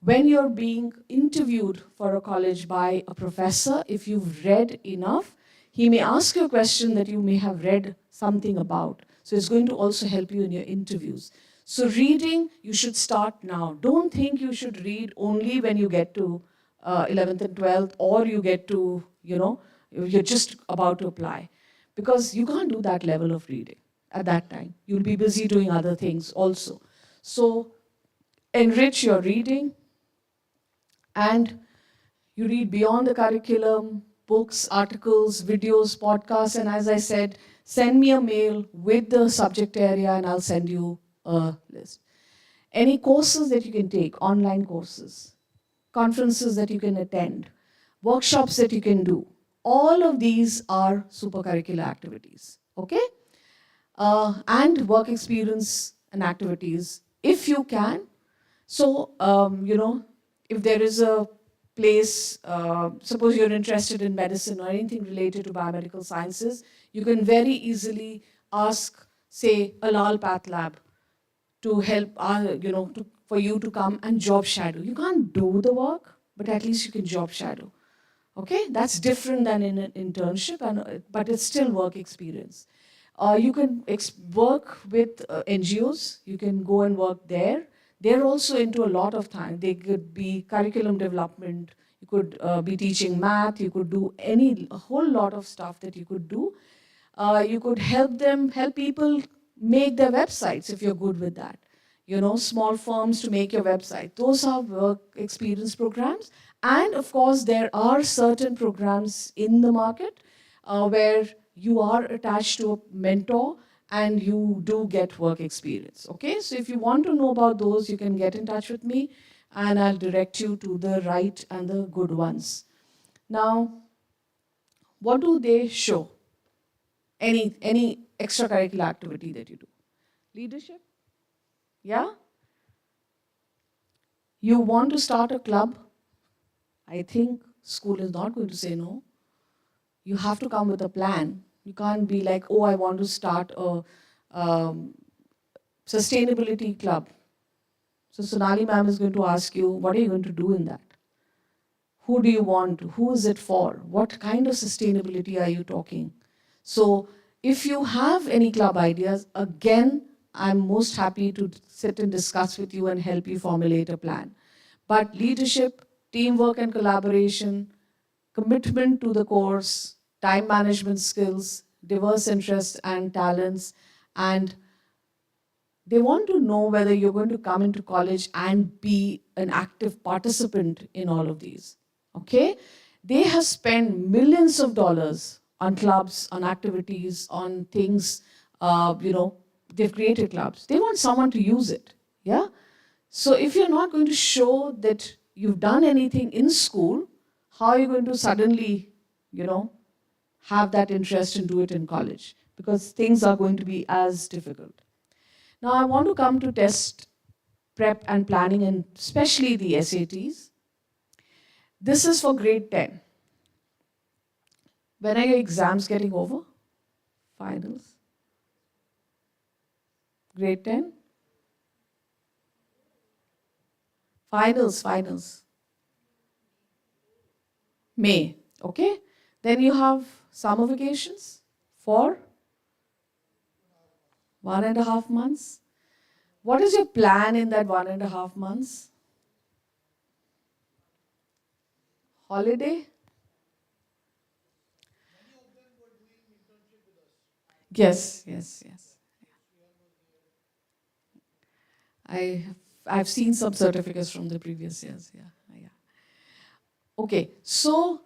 F: When you're being interviewed for a college by a professor, if you've read enough, he may ask you a question that you may have read something about. So it's going to also help you in your interviews. So reading, you should start now. Don't think you should read only when you get to 11th and 12th, or you get to, you're just about to apply. Because you can't do that level of reading at that time. You'll be busy doing other things also. So enrich your reading, and you read beyond the curriculum, books, articles, videos, podcasts, and as I said, send me a mail with the subject area and I'll send you a list. Any courses that you can take, online courses, conferences that you can attend, workshops that you can do, all of these are supercurricular activities, okay? And work experience and activities, if you can. So, if there is a place, suppose you're interested in medicine or anything related to biomedical sciences, you can very easily ask, say, a Lal Path Lab to help, for you to come and job shadow. You can't do the work, but at least you can job shadow. Okay, that's different than in an internship, but it's still work experience. You can work with NGOs, you can go and work there. They're also into a lot of time. They could be curriculum development, you could be teaching math, you could do a whole lot of stuff that you could do. You could help people make their websites if you're good with that. Small firms to make your website. Those are work experience programs. And of course, there are certain programs in the market where you are attached to a mentor and you do get work experience. Okay, so if you want to know about those, you can get in touch with me and I'll direct you to the right and the good ones. Now, what do they show? Any extracurricular activity that you do? Leadership? Yeah? You want to start a club? I think school is not going to say no. You have to come with a plan. You can't be like, oh, I want to start a sustainability club. So Sonali ma'am is going to ask you, what are you going to do in that? Who do you want? Who is it for? What kind of sustainability are you talking? So if you have any club ideas, again, I'm most happy to sit and discuss with you and help you formulate a plan. But leadership, teamwork and collaboration, commitment to the course, time management skills, diverse interests and talents, and they want to know whether you're going to come into college and be an active participant in all of these. Okay? They have spent millions of dollars on clubs, on activities, on things, they've created clubs. They want someone to use it. Yeah? So if you're not going to show that you've done anything in school, how are you going to suddenly, have that interest and do it in college? Because things are going to be as difficult. Now I want to come to test prep and planning, and especially the SATs. This is for grade 10. When are your exams getting over? Finals. Grade 10? Finals. May, okay? Then you have summer vacations for 1.5 months. What is your plan in that 1.5 months? Holiday? Yes. I've seen some certificates from the previous years. Yeah. Okay, so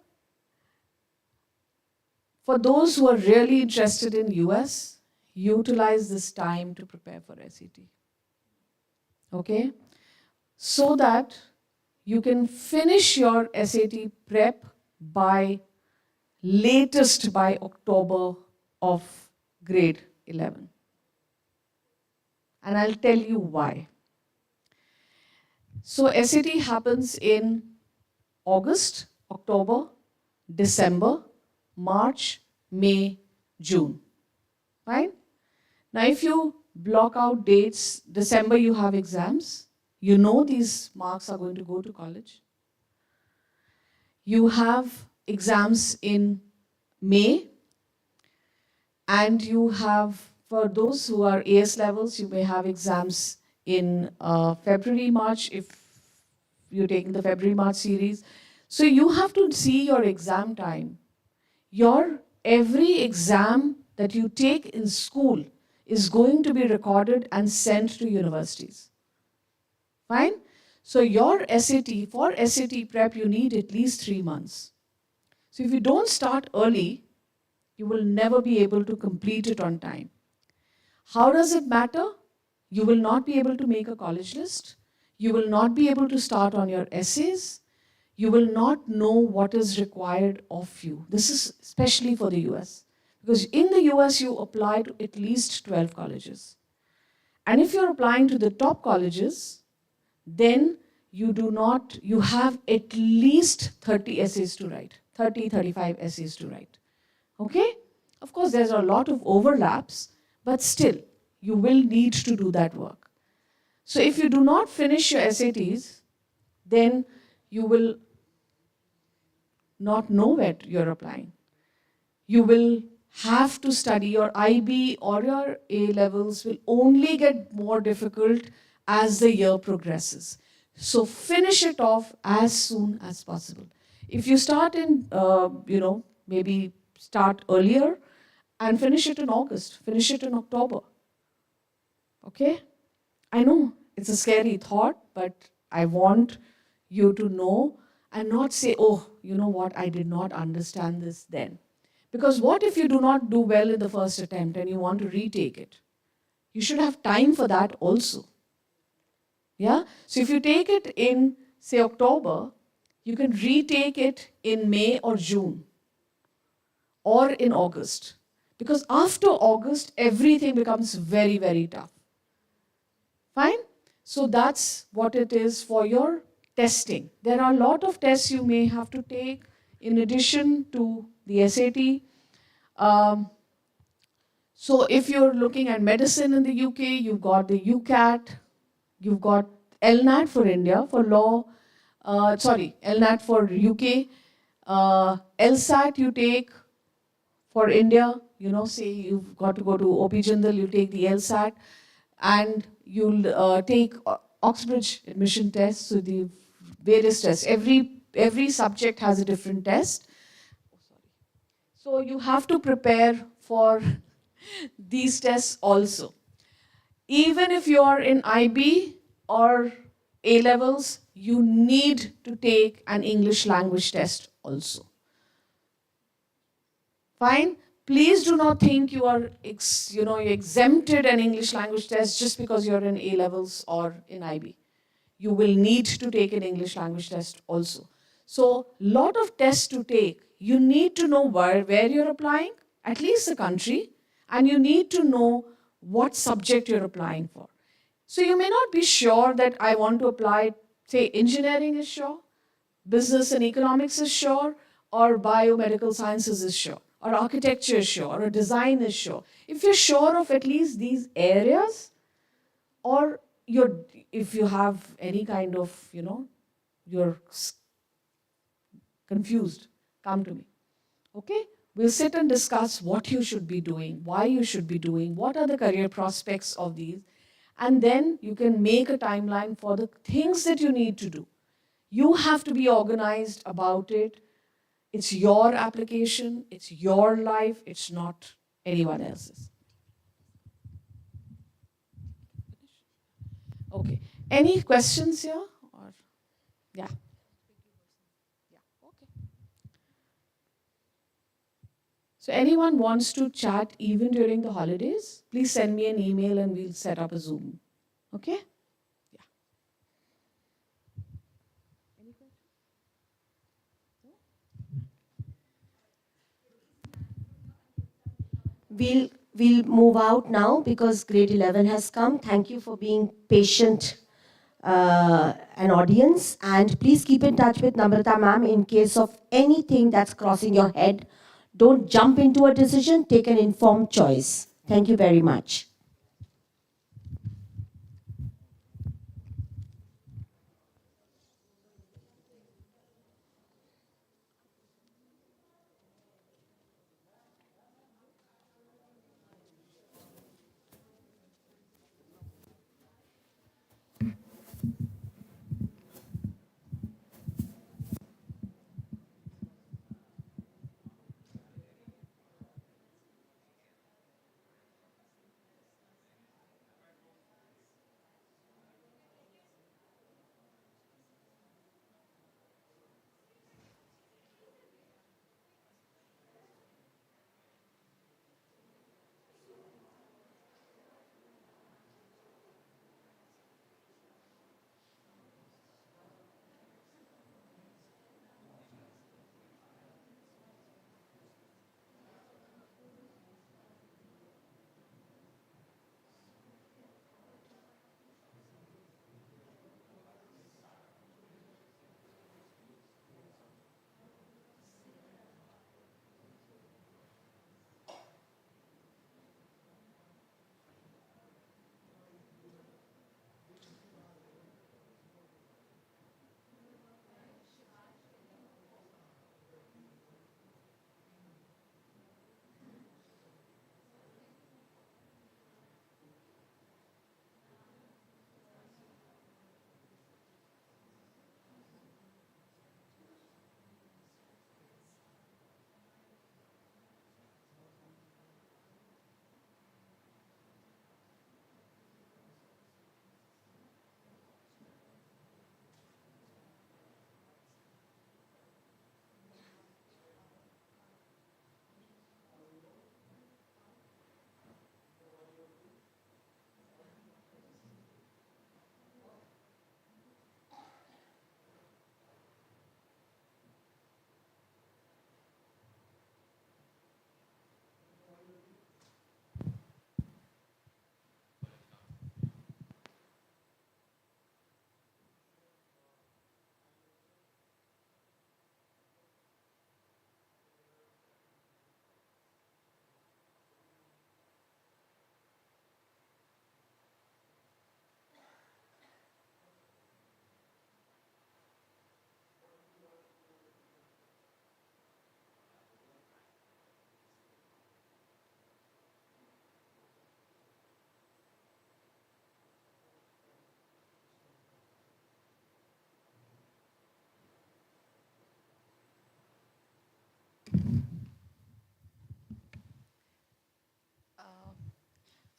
F: for those who are really interested in US, utilize this time to prepare for SAT. Okay, so that you can finish your SAT prep latest by October of grade 11. And I'll tell you why. So SAT happens in August, October, December, March, May, June. Right? Now if you block out dates, December you have exams. You know these marks are going to go to college. You have exams in May, and you have, for those who are AS levels, you may have exams in February, March, if you're taking the February-March series. So you have to see your exam time. Every exam that you take in school is going to be recorded and sent to universities. Fine? So your SAT, for SAT prep, you need at least 3 months. So if you don't start early, you will never be able to complete it on time. How does it matter? You will not be able to make a college list. You will not be able to start on your essays. You will not know what is required of you. This is especially for the US. Because in the US, you apply to at least 12 colleges. And if you're applying to the top colleges, then you have at least 30 essays to write, 35 essays to write. Okay? Of course, there's a lot of overlaps, but still, you will need to do that work. So if you do not finish your SATs, then you will not know where you're applying. You will have to study. Your IB or your A levels will only get more difficult as the year progresses. So finish it off as soon as possible. If you start in, maybe start earlier and finish it in August, finish it in October. Okay? I know it's a scary thought, but I want you to know and not say, oh, you know what, I did not understand this then. Because what if you do not do well in the first attempt and you want to retake it? You should have time for that also. Yeah? So if you take it in, say, October, you can retake it in May or June or in August. Because after August, everything becomes very, very tough. Fine? So that's what it is for your testing. There are a lot of tests you may have to take in addition to the SAT. So if you're looking at medicine in the UK, you've got the UCAT, you've got LNAT for India, for law, LNAT for UK, LSAT you take for India, say you've got to go to OP Jindal, you take the LSAT, and you'll take Oxbridge admission tests, so the various tests. Every subject has a different test. So you have to prepare for these tests also. Even if you are in IB or A levels, you need to take an English language test also. Fine? Please do not think you are exempted an English language test just because you're in A levels or in IB. You will need to take an English language test also. So, lot of tests to take. You need to know where you're applying, at least the country, and you need to know what subject you're applying for. So you may not be sure that I want to apply, say, engineering is sure, business and economics is sure, or biomedical sciences is sure, or architecture is sure, or design is sure. If you're sure of at least these areas, or if you have any kind of, you're confused, come to me. Okay? We'll sit and discuss what you should be doing, why you should be doing, what are the career prospects of these, and then you can make a timeline for the things that you need to do. You have to be organized about it. It's your application, it's your life, it's not anyone else's. Okay. Any questions here? Or yeah. Okay. So anyone wants to chat even during the holidays, please send me an email and we'll set up a Zoom. Okay? Yeah. Any questions?
A: We'll move out now because grade 11 has come. Thank you for being patient, an audience, and please keep in touch with Namrata ma'am in case of anything that's crossing your head. Don't jump into a decision, take an informed choice. Thank you very much.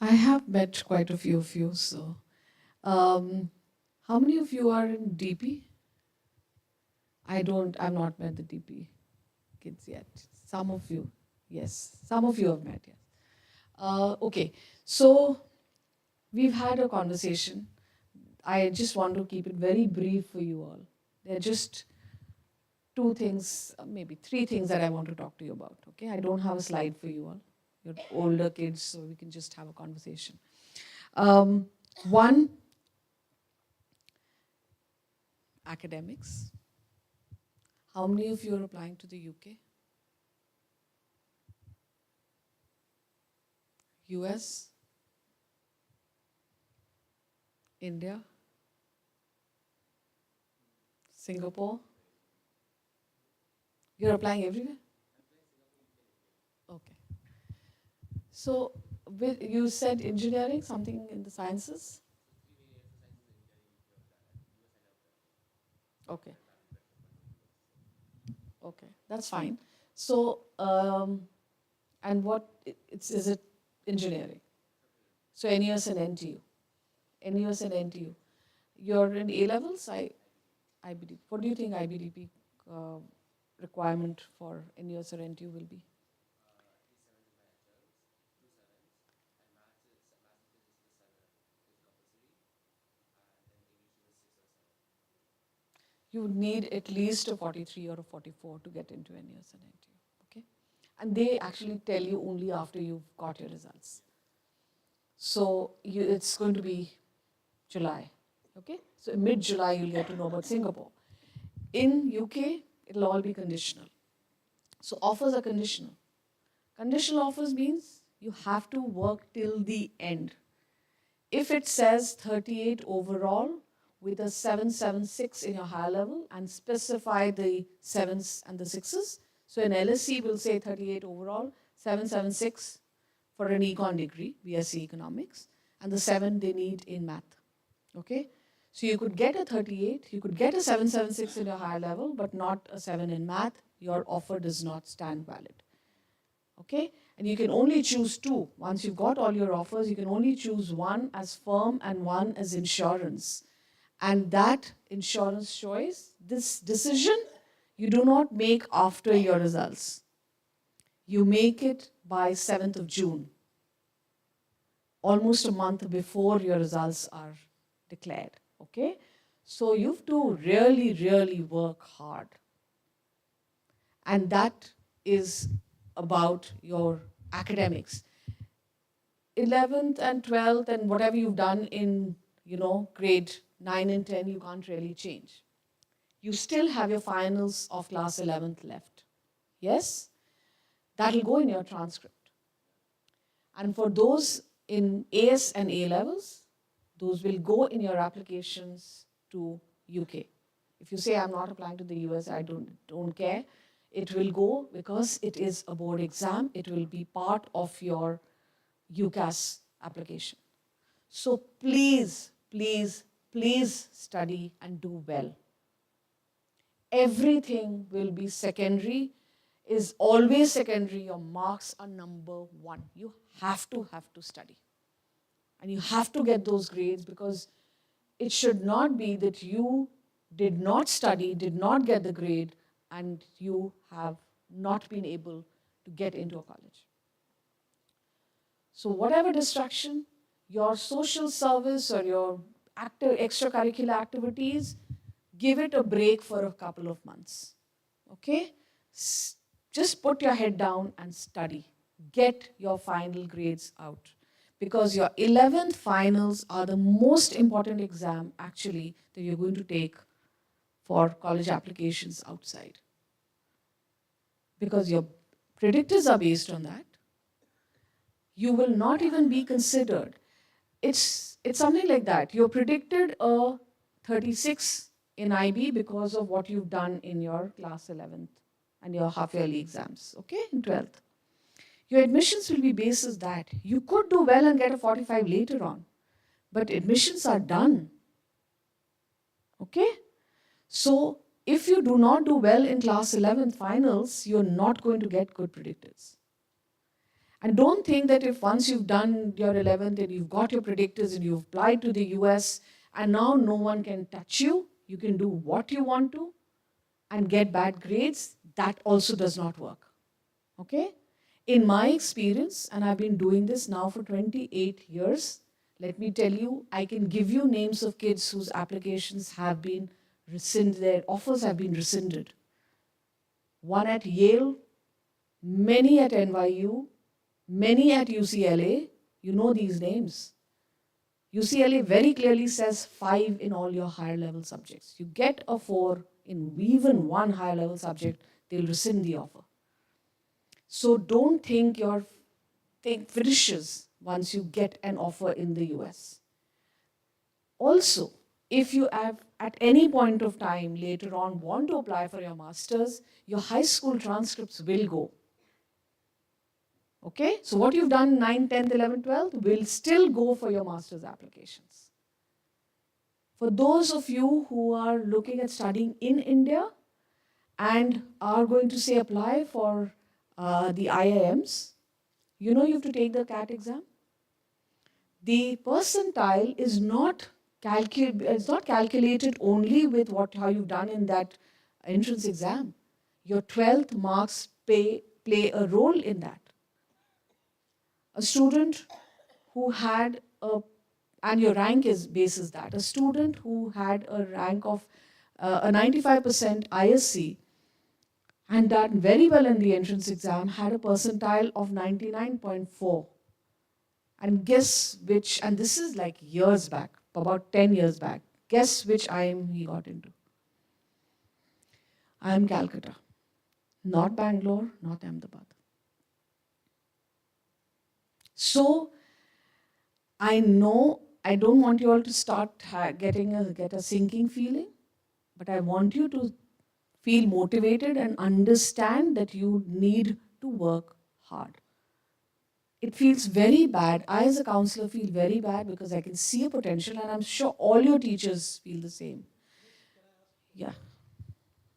F: I have met quite a few of you, so. How many of you are in DP? I've not met the DP kids yet. Some of you, yes. Some of you have met, yes. Okay, so we've had a conversation. I just want to keep it very brief for you all. There are just two things, maybe three things that I want to talk to you about. Okay, I don't have a slide for you all. You're older kids, so we can just have a conversation. One, academics. How many of you are applying to the UK? US? India? Singapore? You're applying everywhere? Okay. So, you said engineering, something in the sciences? Okay. Okay, that's fine. So, and what, is it engineering? So NUS and NTU. NUS and NTU. You're in A levels, IBDP. What do you think IBDP requirement for NUS or NTU will be? You would need at least a 43 or a 44 to get into NUS and NTU. Okay? And they actually tell you only after you've got your results. So it's going to be July. Okay? So in mid-July, you'll get to know about Singapore. In UK, it'll all be conditional. So offers are conditional. Conditional offers means you have to work till the end. If it says 38 overall with a 776 in your higher level and specify the 7s and the 6s, so an LSC will say 38 overall, 776 for an econ degree, BSc Economics, and the 7 they need in math. Okay? So you could get a 38, you could get a 776 in your higher level, but not a 7 in math. Your offer does not stand valid. Okay? And you can only choose two. Once you've got all your offers, you can only choose one as firm and one as insurance. And that insurance choice, this decision, you do not make after your results. You make it by 7th of June, almost a month before your results are declared. Okay? So you have to really, really work hard. And that is about your academics. 11th and 12th and whatever you've done in, grade 9 and 10, you can't really change. You still have your finals of class 11th left. Yes? That'll go in your transcript. And for those in AS and A levels, those will go in your applications to UK. If you say, I'm not applying to the US, I don't care, it will go because it is a board exam. It will be part of your UCAS application. So please, please, please study and do well. Everything will be secondary, is always secondary. Your marks are number one. You have to study. And you have to get those grades because it should not be that you did not study, did not get the grade, and you have not been able to get into a college. So whatever distraction, your social service or your extracurricular activities, give it a break for a couple of months. Okay? Just put your head down and study. Get your final grades out. Because your 11th finals are the most important exam actually that you're going to take for college applications outside. Because your predictors are based on that. You will not even be considered. It's something like that. You're predicted a 36 in IB because of what you've done in your class 11th and your half-yearly exams, okay, in 12th. Your admissions will be based as that. You could do well and get a 45 later on, but admissions are done, okay? So if you do not do well in class 11th finals, you're not going to get good predictors. And don't think that if once you've done your 11th and you've got your predictors and you've applied to the US and now no one can touch you, you can do what you want to and get bad grades, that also does not work. Okay? In my experience, and I've been doing this now for 28 years, let me tell you, I can give you names of kids whose applications have been rescinded, their offers have been rescinded. One at Yale, many at NYU, many at UCLA. You know these names. UCLA very clearly says 5 in all your higher level subjects. You get a 4 in even one higher level subject, they'll rescind the offer. So don't think your thing finishes once you get an offer in the US. Also, if you have at any point of time later on want to apply for your master's, your high school transcripts will go. Okay? So what you've done 9th, 10th, 11th, 12th will still go for your master's applications. For those of you who are looking at studying in India and are going to say apply for the IIMs, you know you have to take the CAT exam. The percentile is not it's not calculated only with how you've done in that entrance exam. Your 12th marks play a role in that. A student who had and your rank is basis that, a student who had a rank of a 95% ISC and done very well in the entrance exam had a percentile of 99.4. And guess which, and this is like years back, about 10 years back, guess which IIM he got into? IIM Calcutta. Not Bangalore, not Ahmedabad. So, I know I don't want you all to start get a sinking feeling, but I want you to feel motivated and understand that you need to work hard. It feels very bad. I, as a counselor, feel very bad because I can see a potential, and I'm sure all your teachers feel the same. Yeah.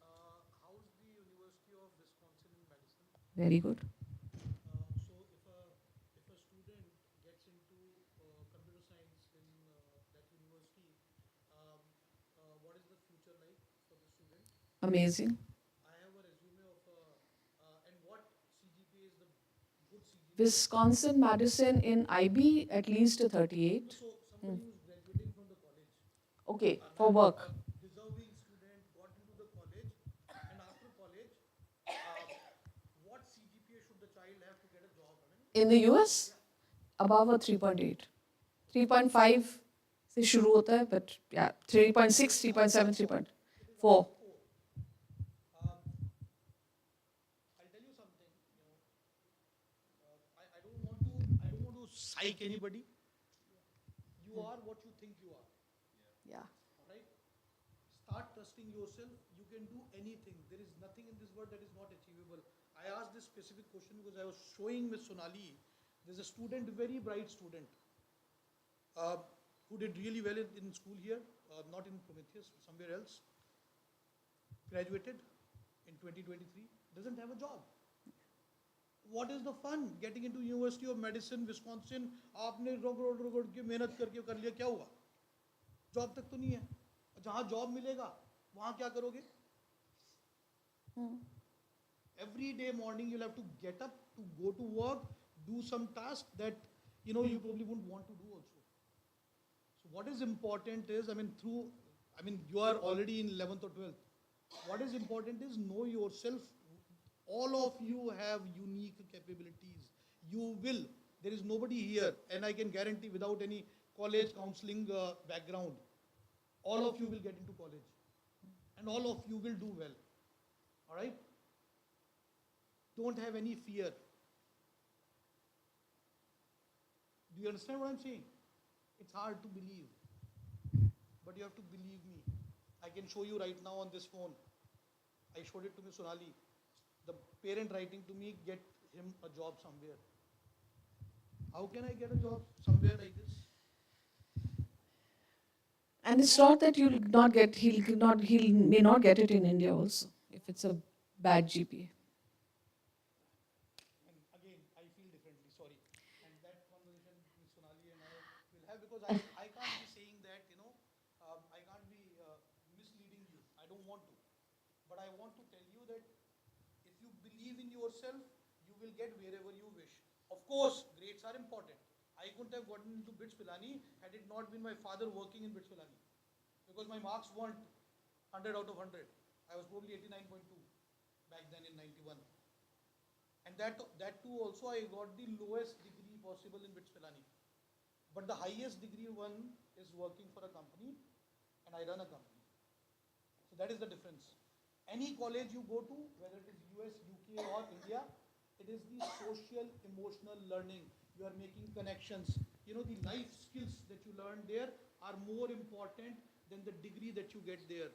G: How's the University of Wisconsin in Madison?
F: Very good.
G: So if a student gets into computer science in that university, what is the future like for the student?
F: Amazing.
G: I have a resume of and what CGPA is the good CGPA?
F: Wisconsin, Madison in IB, at least a 38.
G: So somebody who's graduating from the college,
F: Okay, for work.
G: deserving student got into the college, and after college, what CGPA should the child have to get a job? I mean,
F: In the US, above a 3.8. 3.5 से शुरू होता है, but yeah, 3.6, 3.7, 3.4.
G: I'll tell you something. I don't want to psych anybody. You are what you think you are.
F: Yeah.
G: Right? Start trusting yourself. You can do anything. There is nothing in this world that is not achievable. I asked this specific question because I was showing Miss Sonali. There's a student, very bright student, who did really well in school here, not in Prometheus, somewhere else. Graduated in 2023, doesn't have a job. What is the fun getting into University of Madison, Wisconsin? आपने रगड़ के मेहनत करके कर लिया, क्या हुआ? Job तक तो नहीं है. जहाँ जॉब मिलेगा वहाँ क्या करोगे? Every day morning you'll have to get up to go to work, do some task that you probably wouldn't want to do also. So what is important is, you are already in 11th or 12th. What is important is know yourself. All of you have unique capabilities. You will. There is nobody here, and I can guarantee without any college counseling background, all of you will get into college. And all of you will do well. All right? Don't have any fear. Do you understand what I'm saying? It's hard to believe. But you have to believe me. I can show you right now on this phone. I showed it to Ms. Sonali. The parent writing to me, get him a job somewhere. How can I get a job somewhere like this?
F: And it's not that you'll not get, he may not get it in India also, if it's a bad GPA.
G: And again, I feel differently, sorry. because I can't be saying that, I can't be misleading you. I don't want to. But I want to tell you that if you believe in yourself, you will get wherever you wish. Of course, grades are important. I couldn't have gotten into BITS Pilani had it not been my father working in BITS Pilani. Because my marks weren't 100 out of 100. I was probably 89.2 back then in 91. And that too also I got the lowest degree possible in BITS Pilani. But the highest degree one is working for a company, and I run a company. So that is the difference. Any college you go to, whether it is US, UK or India, it is the social, emotional learning. You are making connections. The life skills that you learn there are more important than the degree that you get there.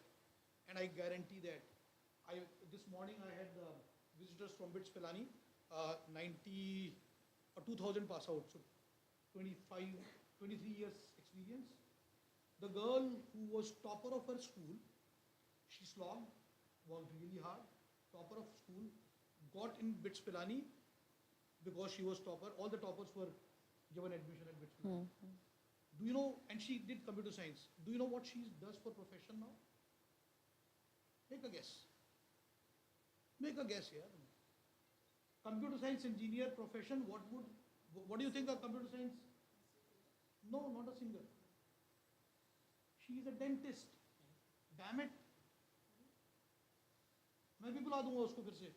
G: And I guarantee that. This morning I had visitors from BITS Pilani, 2000 pass out, so 23 years experience. The girl who was topper of her school, she slogged, worked really hard, topper of school, got in BITS Pilani because she was topper. All the toppers were given admission at BITS Pilani. Do you know, and she did computer science. Do you know what she does for profession now? Make a guess. Make a guess here. Computer science engineer profession, what do you think of computer science? No, not a singer. She is a dentist. Damn it. मैं भी बुला दूंगा उसको फिर से.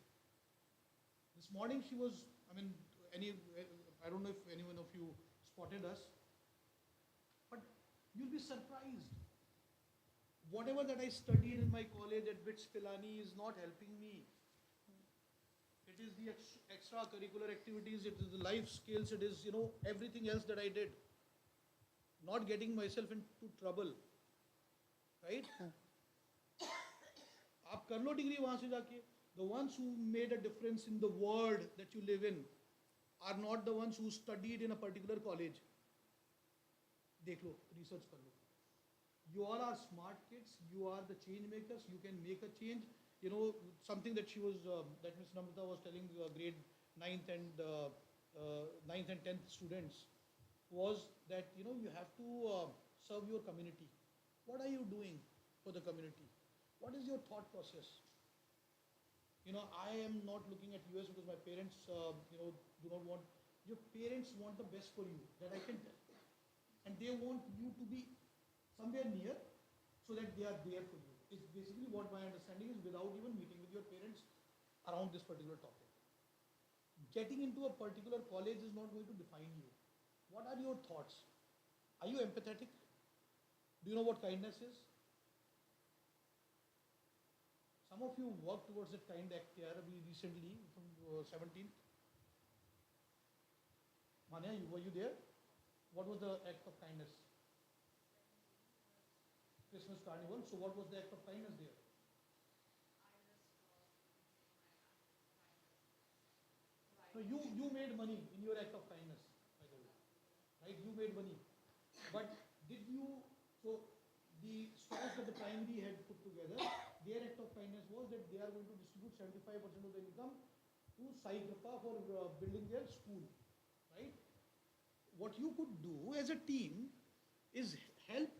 G: This morning she was, I don't know if anyone of you spotted us, but you'll be surprised. Whatever that I studied in my college at BITS Pilani is not helping me. It is the extracurricular activities, it is the life skills, it is, everything else that I did. Not getting myself into trouble. Right? आप कर लो degree वहां से जाके. The ones who made a difference in the world that you live in are not the ones who studied in a particular college. देख लो, research कर लो. You all are smart kids. You are the change makers. You can make a change. Something that that Ms. Namrata was telling grade 9th and 10th students was that, you have to serve your community. What are you doing for the community? What is your thought process? I am not looking at US because my parents, do not want, your parents want the best for you, that I can tell. And they want you to be somewhere near so that they are there for you. It's basically what my understanding is without even meeting with your parents around this particular topic. Getting into a particular college is not going to define you. What are your thoughts? Are you empathetic? Do you know what kindness is? Some of you worked towards that kind act recently from 17th. Manya, were you there? What was the act of kindness? Christmas carnival. So what was the act of kindness there? No, you made money in your act of kindness, by the way. Right? You made money. But did you, so the stalls that the primary had put together, their act of kindness was that they are going to distribute 75% of the income to Sai Kripa for building their school. Right? What you could do as a team is help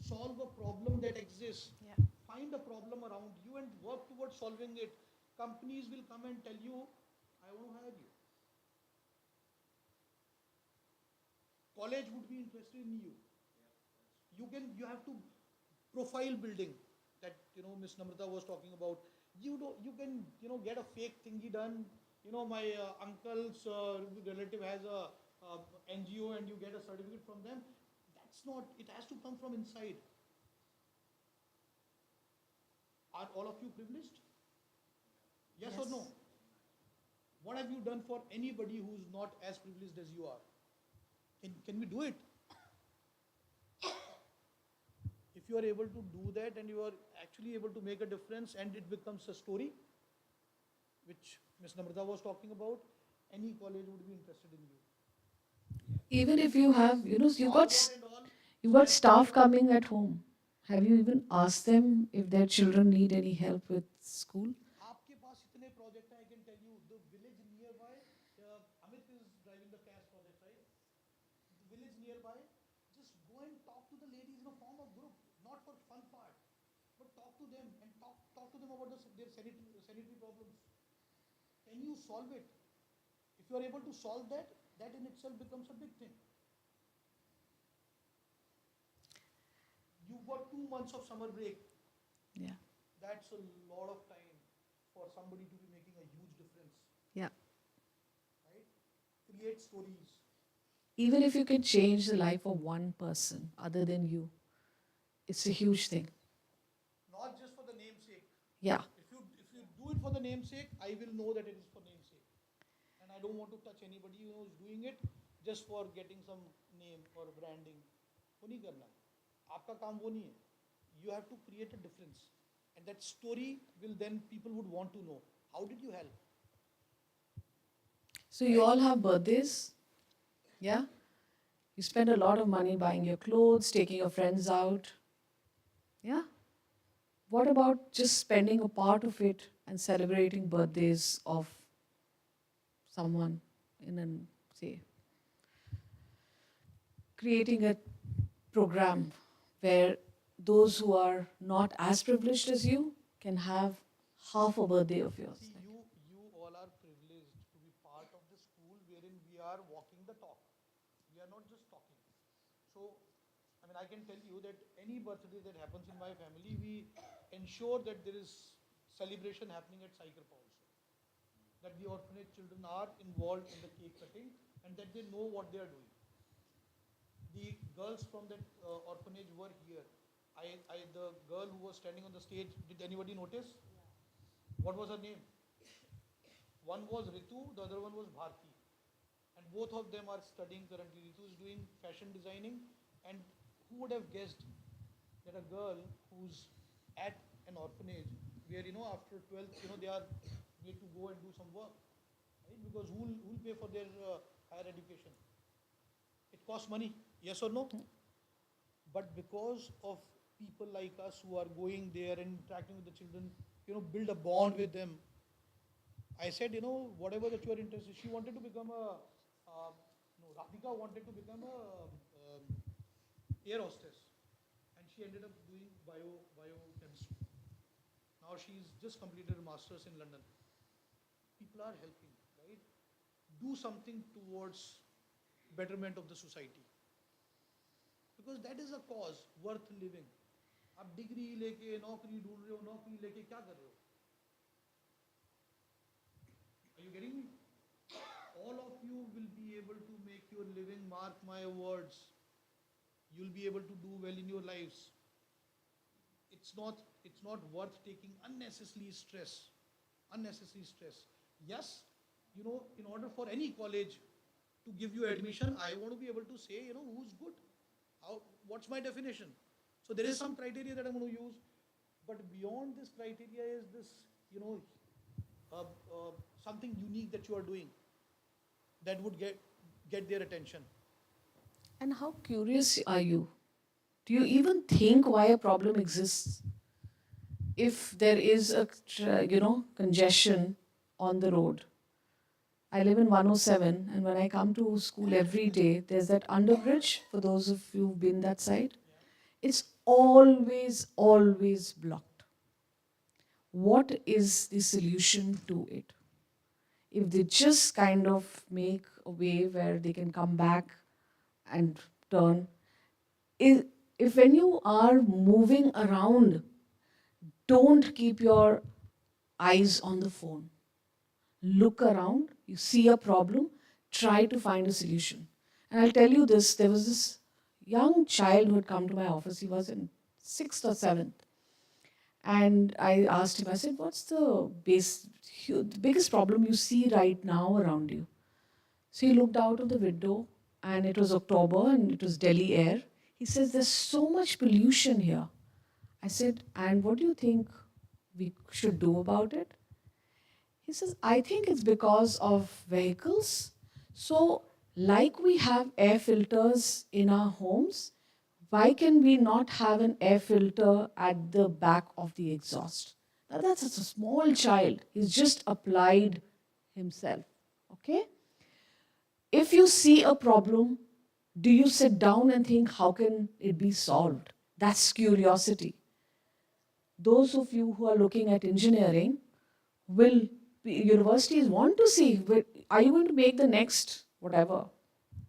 G: solve a problem that exists.
H: Yeah.
G: Find a problem around you and work towards solving it. Companies will come and tell you, I want to hire you. College would be interested in you. You have to profile building that Ms. Namrata was talking about. You can get a fake thingy done. My uncle's relative has a NGO and you get a certificate from them. That's not, it has to come from inside. Are all of you privileged? Yes or no? What have you done for anybody who's not as privileged as you are? Can we do it? If you are able to do that and you are actually able to make a difference and it becomes a story, which Ms. Namrata was talking about, any college would be interested in you.
F: Even if you have, you got staff coming at home. Have you even asked them if their children need any help with school?
G: आपके पास इतने project हैं, I can tell you, the village nearby, Amit is driving the CAS project, right? The village nearby, just go talk to the ladies in a form of group, not for fun part, but talk to them and talk to them about their sanitary problems. Can you solve it? If you are able to solve that, that in itself becomes a big thing. You've got 2 months of summer break.
F: Yeah.
G: That's a lot of time for somebody to be making a huge difference,
F: Yeah.
G: right? Create stories.
F: Even if you can change the life of one person other than you, it's a huge thing.
G: Not just for the namesake.
F: Yeah.
G: If you do it for the namesake, I will know that it is for namesake. And I don't want to touch anybody who is doing it just for getting some name or branding. वो नहीं करना. आपका काम वो नहीं है. You have to create a difference. And that story will then people would want to know. How did you help?
F: So you all have birthdays? Yeah? You spend a lot of money buying your clothes, taking your friends out. Yeah? What about just spending a part of it and celebrating birthdays of someone in an, say, creating a program where those who are not as privileged as you can have half a birthday of yours?
G: See, you all are privileged to be part of the school wherein we are walking the talk. We are not just talking. So, I mean, I can tell you that any birthday that happens in my family, we ensure that there is celebration happening at Saikarpa also. That the orphanage children are involved in the cake cutting and that they know what they are doing. The girls from that orphanage were here. The girl who was standing on the stage, did anybody notice? What was her name? One was Ritu, the other one was Bharti. And both of them are studying currently. Ritu is doing fashion designing. And who would have guessed that a girl who's at an orphanage where, after 12th, they are need to go and do some work, right? Because who will pay for their higher education? It costs money, yes or no? But because of people like us who are going there and interacting with the children, build a bond with them. I said, whatever that you are interested. She wanted to become Radhika wanted to become a air hostess, and she ended up doing biochemistry. Now she's just completed her master's in London. People are helping, right? Do something towards betterment of the society, because that is a cause worth living. आप degree लेके नौकरी ढूंढ रहे हो, नौकरी लेके क्या कर रहे हो? Are you getting me? All of you will be able to make your living, mark my words. You'll be able to do well in your lives. It's not worth taking unnecessary stress. Unnecessary stress. Yes, in order for any college to give you admission, I want to be able to say, who's good. What's my definition? So there is some criteria that I'm going to use, but beyond this criteria is this, something unique that you are doing that would get their attention.
F: And how curious are you? Do you even think why a problem exists? If there is a, congestion on the road. I live in 107, and when I come to school every day, there's that underbridge, for those of you who've been that side. It's always, always blocked. What is the solution to it? If they just kind of make a way where they can come back and turn. If when you are moving around, don't keep your eyes on the phone. Look around, you see a problem, try to find a solution. And I'll tell you this, there was this young child who had come to my office. He was in 6th or 7th. And I asked him, I said, what's the biggest problem you see right now around you? So he looked out of the window, and it was October and it was Delhi air. He says, there's so much pollution here. I said, and what do you think we should do about it? He says, I think it's because of vehicles. So, like we have air filters in our homes, why can we not have an air filter at the back of the exhaust? Now, that's such a small child. He's just applied himself. Okay? If you see a problem, Do you sit down and think, how can it be solved? That's curiosity. Those of you who are looking at engineering universities want to see, are you going to make the next whatever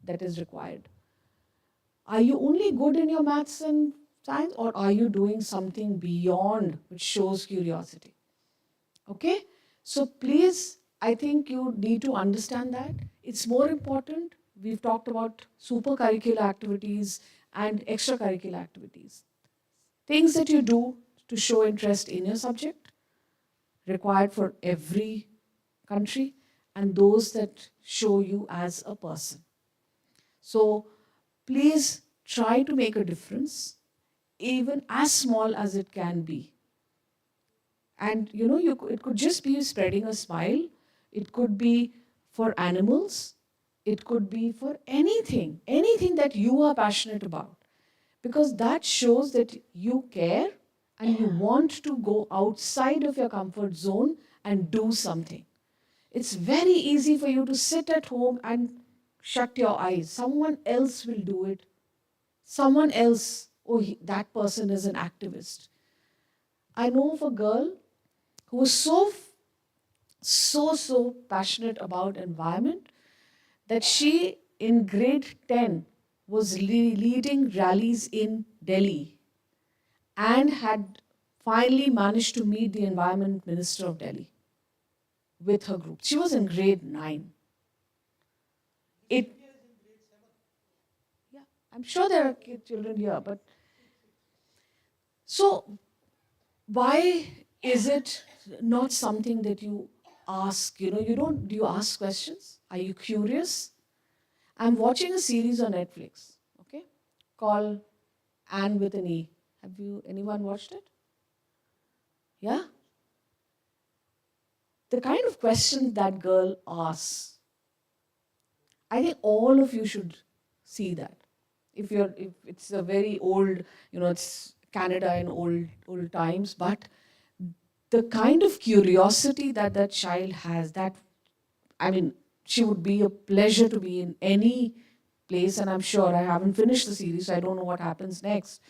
F: that is required? Are you only good in your maths and science, or are you doing something beyond which shows curiosity? Okay? So please, I think you need to understand that. It's more important. We've talked about super curricular activities and extracurricular activities. Things that you do to show interest in your subject, required for every country, and those that show you as a person. So please try to make a difference, even as small as it can be. And it could just be spreading a smile. It could be for animals. It could be for anything that you are passionate about. Because that shows that you care and you want to go outside of your comfort zone and do something. It's very easy for you to sit at home and shut your eyes. Someone else will do it. Someone else, that person is an activist. I know of a girl who was so passionate about environment that she, in grade 10, was leading rallies in Delhi and had finally managed to meet the environment minister of Delhi with her group. She was in grade 9. Yeah, I'm sure there are children here, but so why is it not something that you ask? Do you ask questions? Are you curious? I'm watching a series on Netflix, okay, called Anne with an E. Have anyone watched it? Yeah? The kind of questions that girl asks, I think all of you should see that. If it's a very old, it's Canada in old times, but the kind of curiosity that that child has, she would be a pleasure to be in any place, and I'm sure I haven't finished the series, so I don't know what happens next.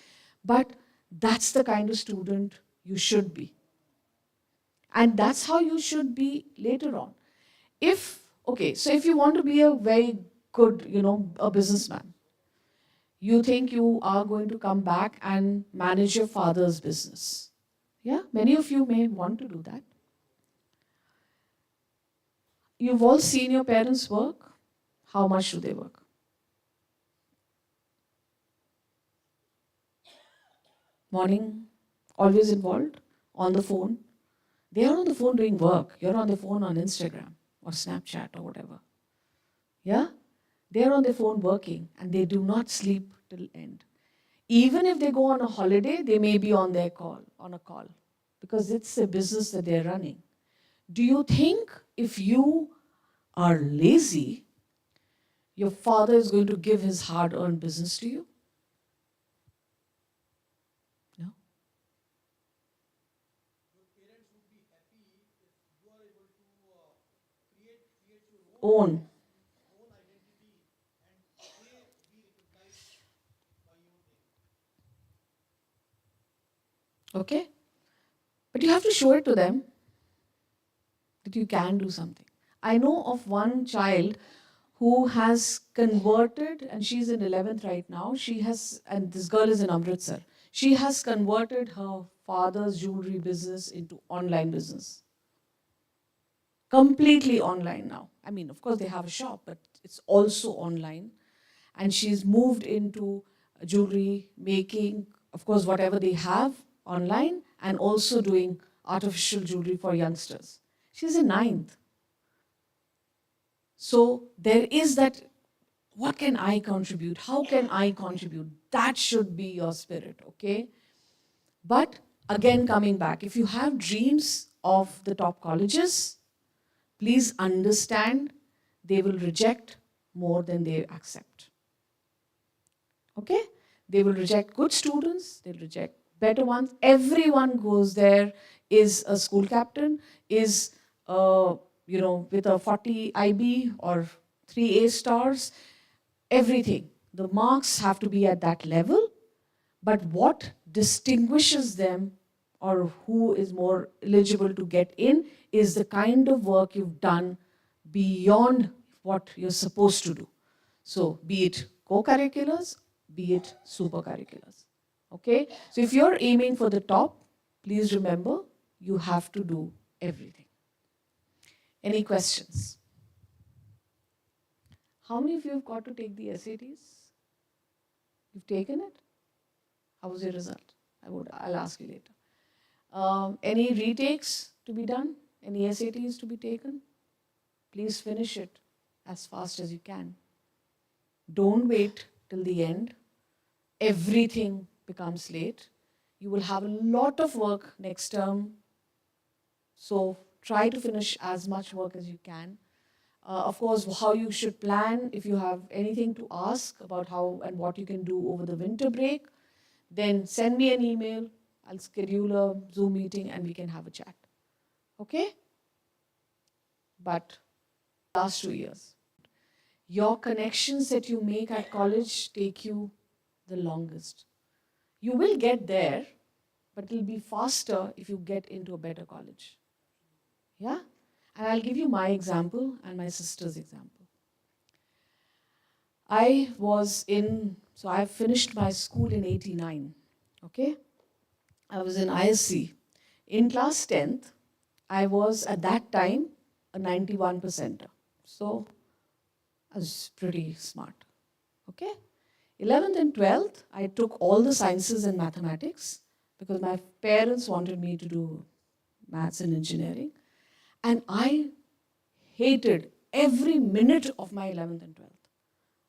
F: But that's the kind of student you should be. And that's how you should be later on. So if you want to be a very good, a businessman, you think you are going to come back and manage your father's business. Yeah, many of you may want to do that. You've all seen your parents work. How much do they work? Morning, always involved, on the phone. They are on the phone doing work. You're on the phone on Instagram or Snapchat or whatever. Yeah? They're on their phone working and they do not sleep till end. Even if they go on a holiday, they may be on a call, because it's a business that they're running. Do you think if you are lazy, your father is going to give his hard-earned business to you? No. Own. Okay? But you have to show it to them that you can do something. I know of one child who has converted, and she's in 11th right now. And this girl is in Amritsar. She has converted her father's jewelry business into online business. Completely online now. Of course, they have a shop, but it's also online. And she's moved into jewelry making, of course, whatever they have online, and also doing artificial jewelry for youngsters. She's in 9th. So there is that, what can I contribute? How can I contribute? That should be your spirit, okay? But again, coming back, if you have dreams of the top colleges, please understand they will reject more than they accept. Okay? They will reject good students, they'll reject better ones. Everyone goes there, is a school captain, is with a 40 IB or 3 A stars, everything. the marks have to be at that level, but what distinguishes them or who is more eligible to get in is the kind of work you've done beyond what you're supposed to do. So be it co-curriculars, be it super-curriculars. Okay? So if you're aiming for the top, please remember, you have to do everything. Any questions? How many of you have got to take the SATs? You've taken it? How was your result? I'll ask you later. Any retakes to be done? Any SATs to be taken? Please finish it as fast as you can. Don't wait till the end. Everything becomes late. You will have a lot of work next term. So try to finish as much work as you can. Of course, how you should plan, if you have anything to ask about how and what you can do over the winter break, then send me an email. I'll schedule a Zoom meeting and we can have a chat. Okay? But last 2 years, your connections that you make at college take you the longest. You will get there, but it'll be faster if you get into a better college. Yeah? And I'll give you my example and my sister's example. I finished my school in 89. Okay? I was in ISC. In class 10th, I was at that time a 91%er. So I was pretty smart. Okay? 11th and 12th, I took all the sciences and mathematics because my parents wanted me to do maths and engineering. And I hated every minute of my 11th and 12th.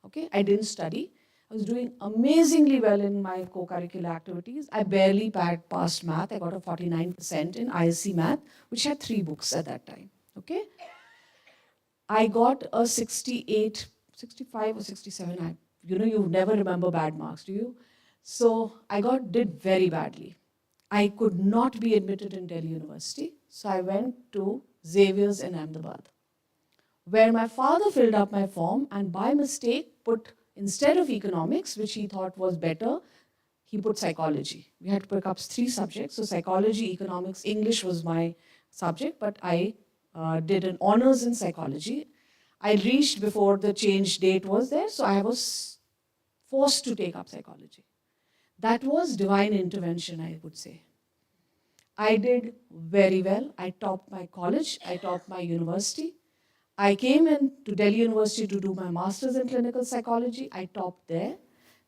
F: Okay? I didn't study. I was doing amazingly well in my co-curricular activities. I barely passed math. I got a 49% in ISC math, which had 3 books at that time. Okay? I got a 68, 65 or 67. You never remember bad marks, do you? So I did very badly. I could not be admitted in Delhi University. So I went to Xavier's in Ahmedabad, where my father filled up my form and by mistake put, instead of economics, which he thought was better, he put psychology. We had to pick up 3 subjects. So psychology, economics, English was my subject, but I did an honors in psychology. I reached before the change date was there, so I was forced to take up psychology. That was divine intervention, I would say. I did very well. I topped my college. I topped my university. I came in to Delhi University to do my master's in clinical psychology. I topped there.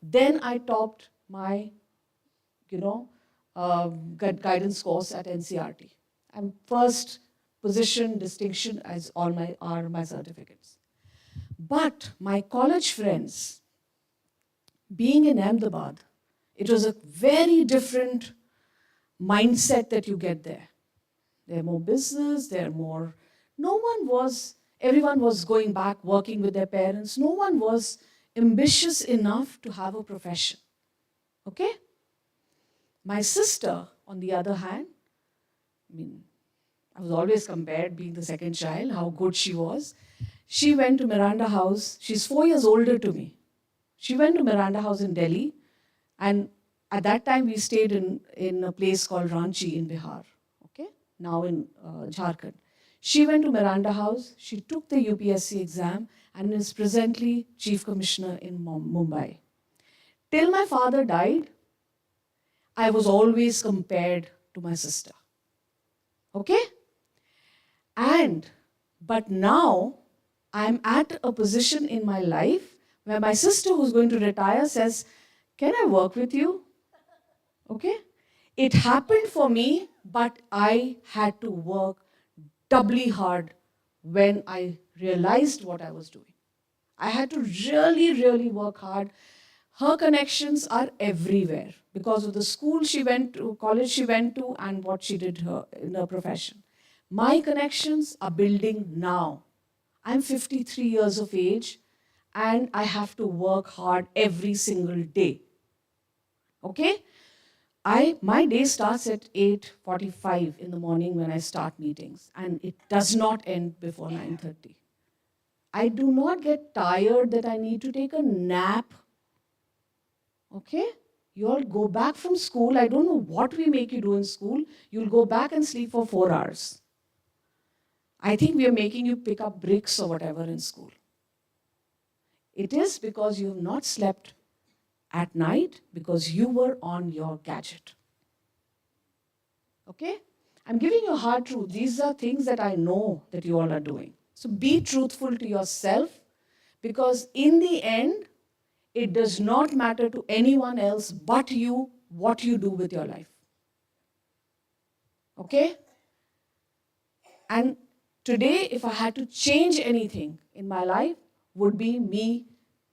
F: Then I topped my, guidance course at NCRT. I'm first position, distinction as all my certificates. But my college friends, being in Ahmedabad, it was a very different mindset that you get there. They're more business, everyone was going back, working with their parents. No one was ambitious enough to have a profession. Okay? My sister, on the other hand, I was always compared, being the second child, how good she was. She went to Miranda House. She's 4 years older to me. She went to Miranda House in Delhi, and at that time we stayed in a place called Ranchi in Bihar, okay? Now in Jharkhand. She went to Miranda House, she took the UPSC exam and is presently Chief Commissioner in Mumbai. Till my father died, I was always compared to my sister. Okay? But now, I'm at a position in my life where my sister, who's going to retire, says, "Can I work with you?" Okay? It happened for me, but I had to work doubly hard when I realized what I was doing. I had to really, really work hard. Her connections are everywhere because of the school she went to, college she went to, and what she did in her profession. My connections are building now. I'm 53 years of age and I have to work hard every single day. Okay? My day starts at 8:45 in the morning when I start meetings, and it does not end before 9:30. I do not get tired that I need to take a nap Okay? You all go back from school. I don't know what we make you do in school. You'll go back and sleep for 4 hours. I think we are making you pick up bricks or whatever in school. It is because you have not slept at night because you were on your gadget. Okay? I'm giving you a hard truth. These are things that I know that you all are doing. So be truthful to yourself because in the end, it does not matter to anyone else but you what you do with your life. Okay? And today, if I had to change anything in my life, would be me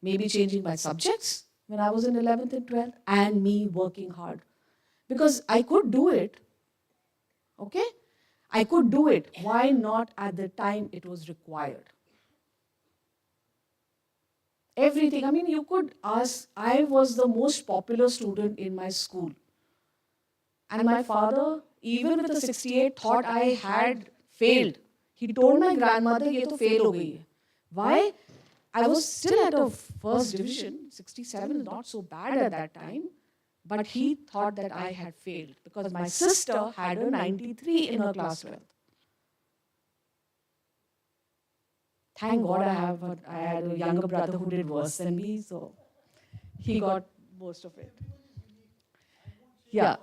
F: maybe changing my subjects when I was in 11th and 12th and me working hard. Because I could do it, okay? I could do it. Why not at the time it was required? Everything. I mean, you could ask, I was the most popular student in my school. And my father, even with a 68, thought I had failed. He told my grandmother, ye to fail ho gayi hai. Why? I was still at a first division. 67 is not so bad at that time. But he thought that I had failed because my sister had a 93 in her class 12th. Thank God I had a younger brother who did worse than me, so he got most of it. Yeah.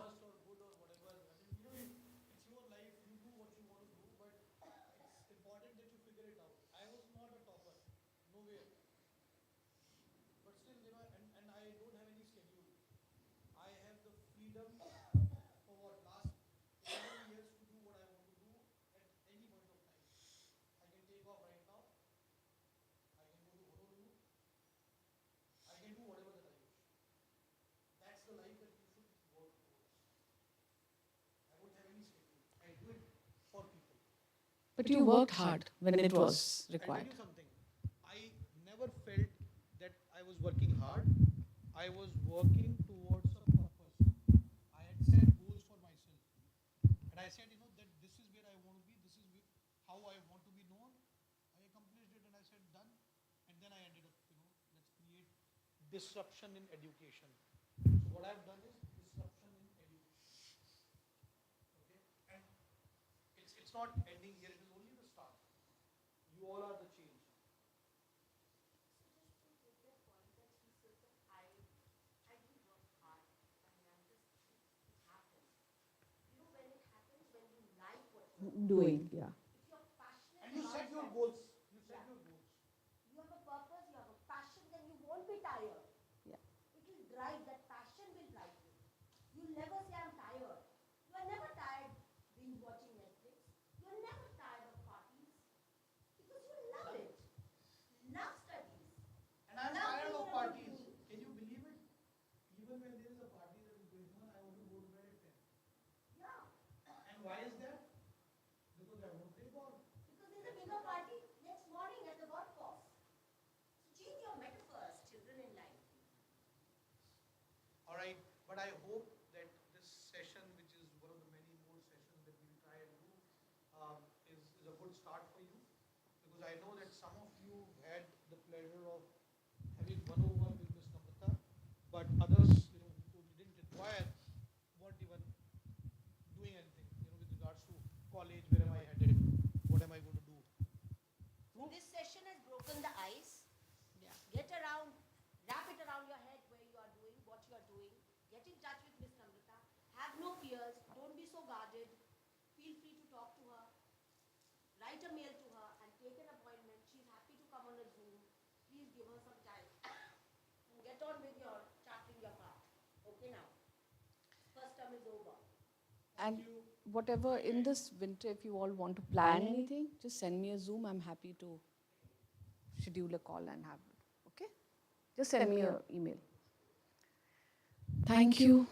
F: But you worked hard when it was
G: I'll tell
F: required.
G: you something. I never felt that I was working hard. I was working towards a purpose. I had set goals for myself. And I said, that this is where I want to be, this is how I want to be known. I accomplished it and I said, done. And then I ended up, let's create disruption in education. So what I've done is disruption in education. Okay? And it's not ending here, it is only the start. You all are the change.
F: Doing, yeah.
G: And you set your goals. You set your goals.
A: You have a purpose, you have a passion, then you won't be tired.
F: Yeah.
A: It will drive, that passion will drive you. You'll never say, I'm tired. You are never tired being watching Netflix. You're never tired of parties. Because you love it. Love studies.
G: And I'm
A: Love
G: tired
A: being
G: of
A: in a
G: parties.
A: good mood.
G: Can you believe it? Even when there is a party that is going on, I want to go to bed at 10.
A: Yeah.
G: And why is that? Because I want to play golf.
A: Because there's a bigger party next morning at the golf course. So change your metaphors, children in life.
G: All right. But I hope that this session, which is one of the many more sessions that we'll try and do, is a good start for you. Because I know that some of you had the pleasure of having one-on-one with Ms. Namrata, but others, who didn't require, weren't even doing anything, with regards to college, where am I headed, what am I going to do.
A: So this session has broken the ice. Get around, wrap it around your head where you are doing, what you are doing. Get in touch with Miss Namrata. Have no fears. Don't be so guarded. Feel free to talk to her. Write a mail to her and take an appointment. She's happy to come on a Zoom. Please give her some time. And get on with your charting your path. Okay now. First term is over.
F: And whatever in this winter, if you all want to plan anything, just send me a Zoom. I'm happy to schedule a call and have it. Okay? Just send me an email. Thank you.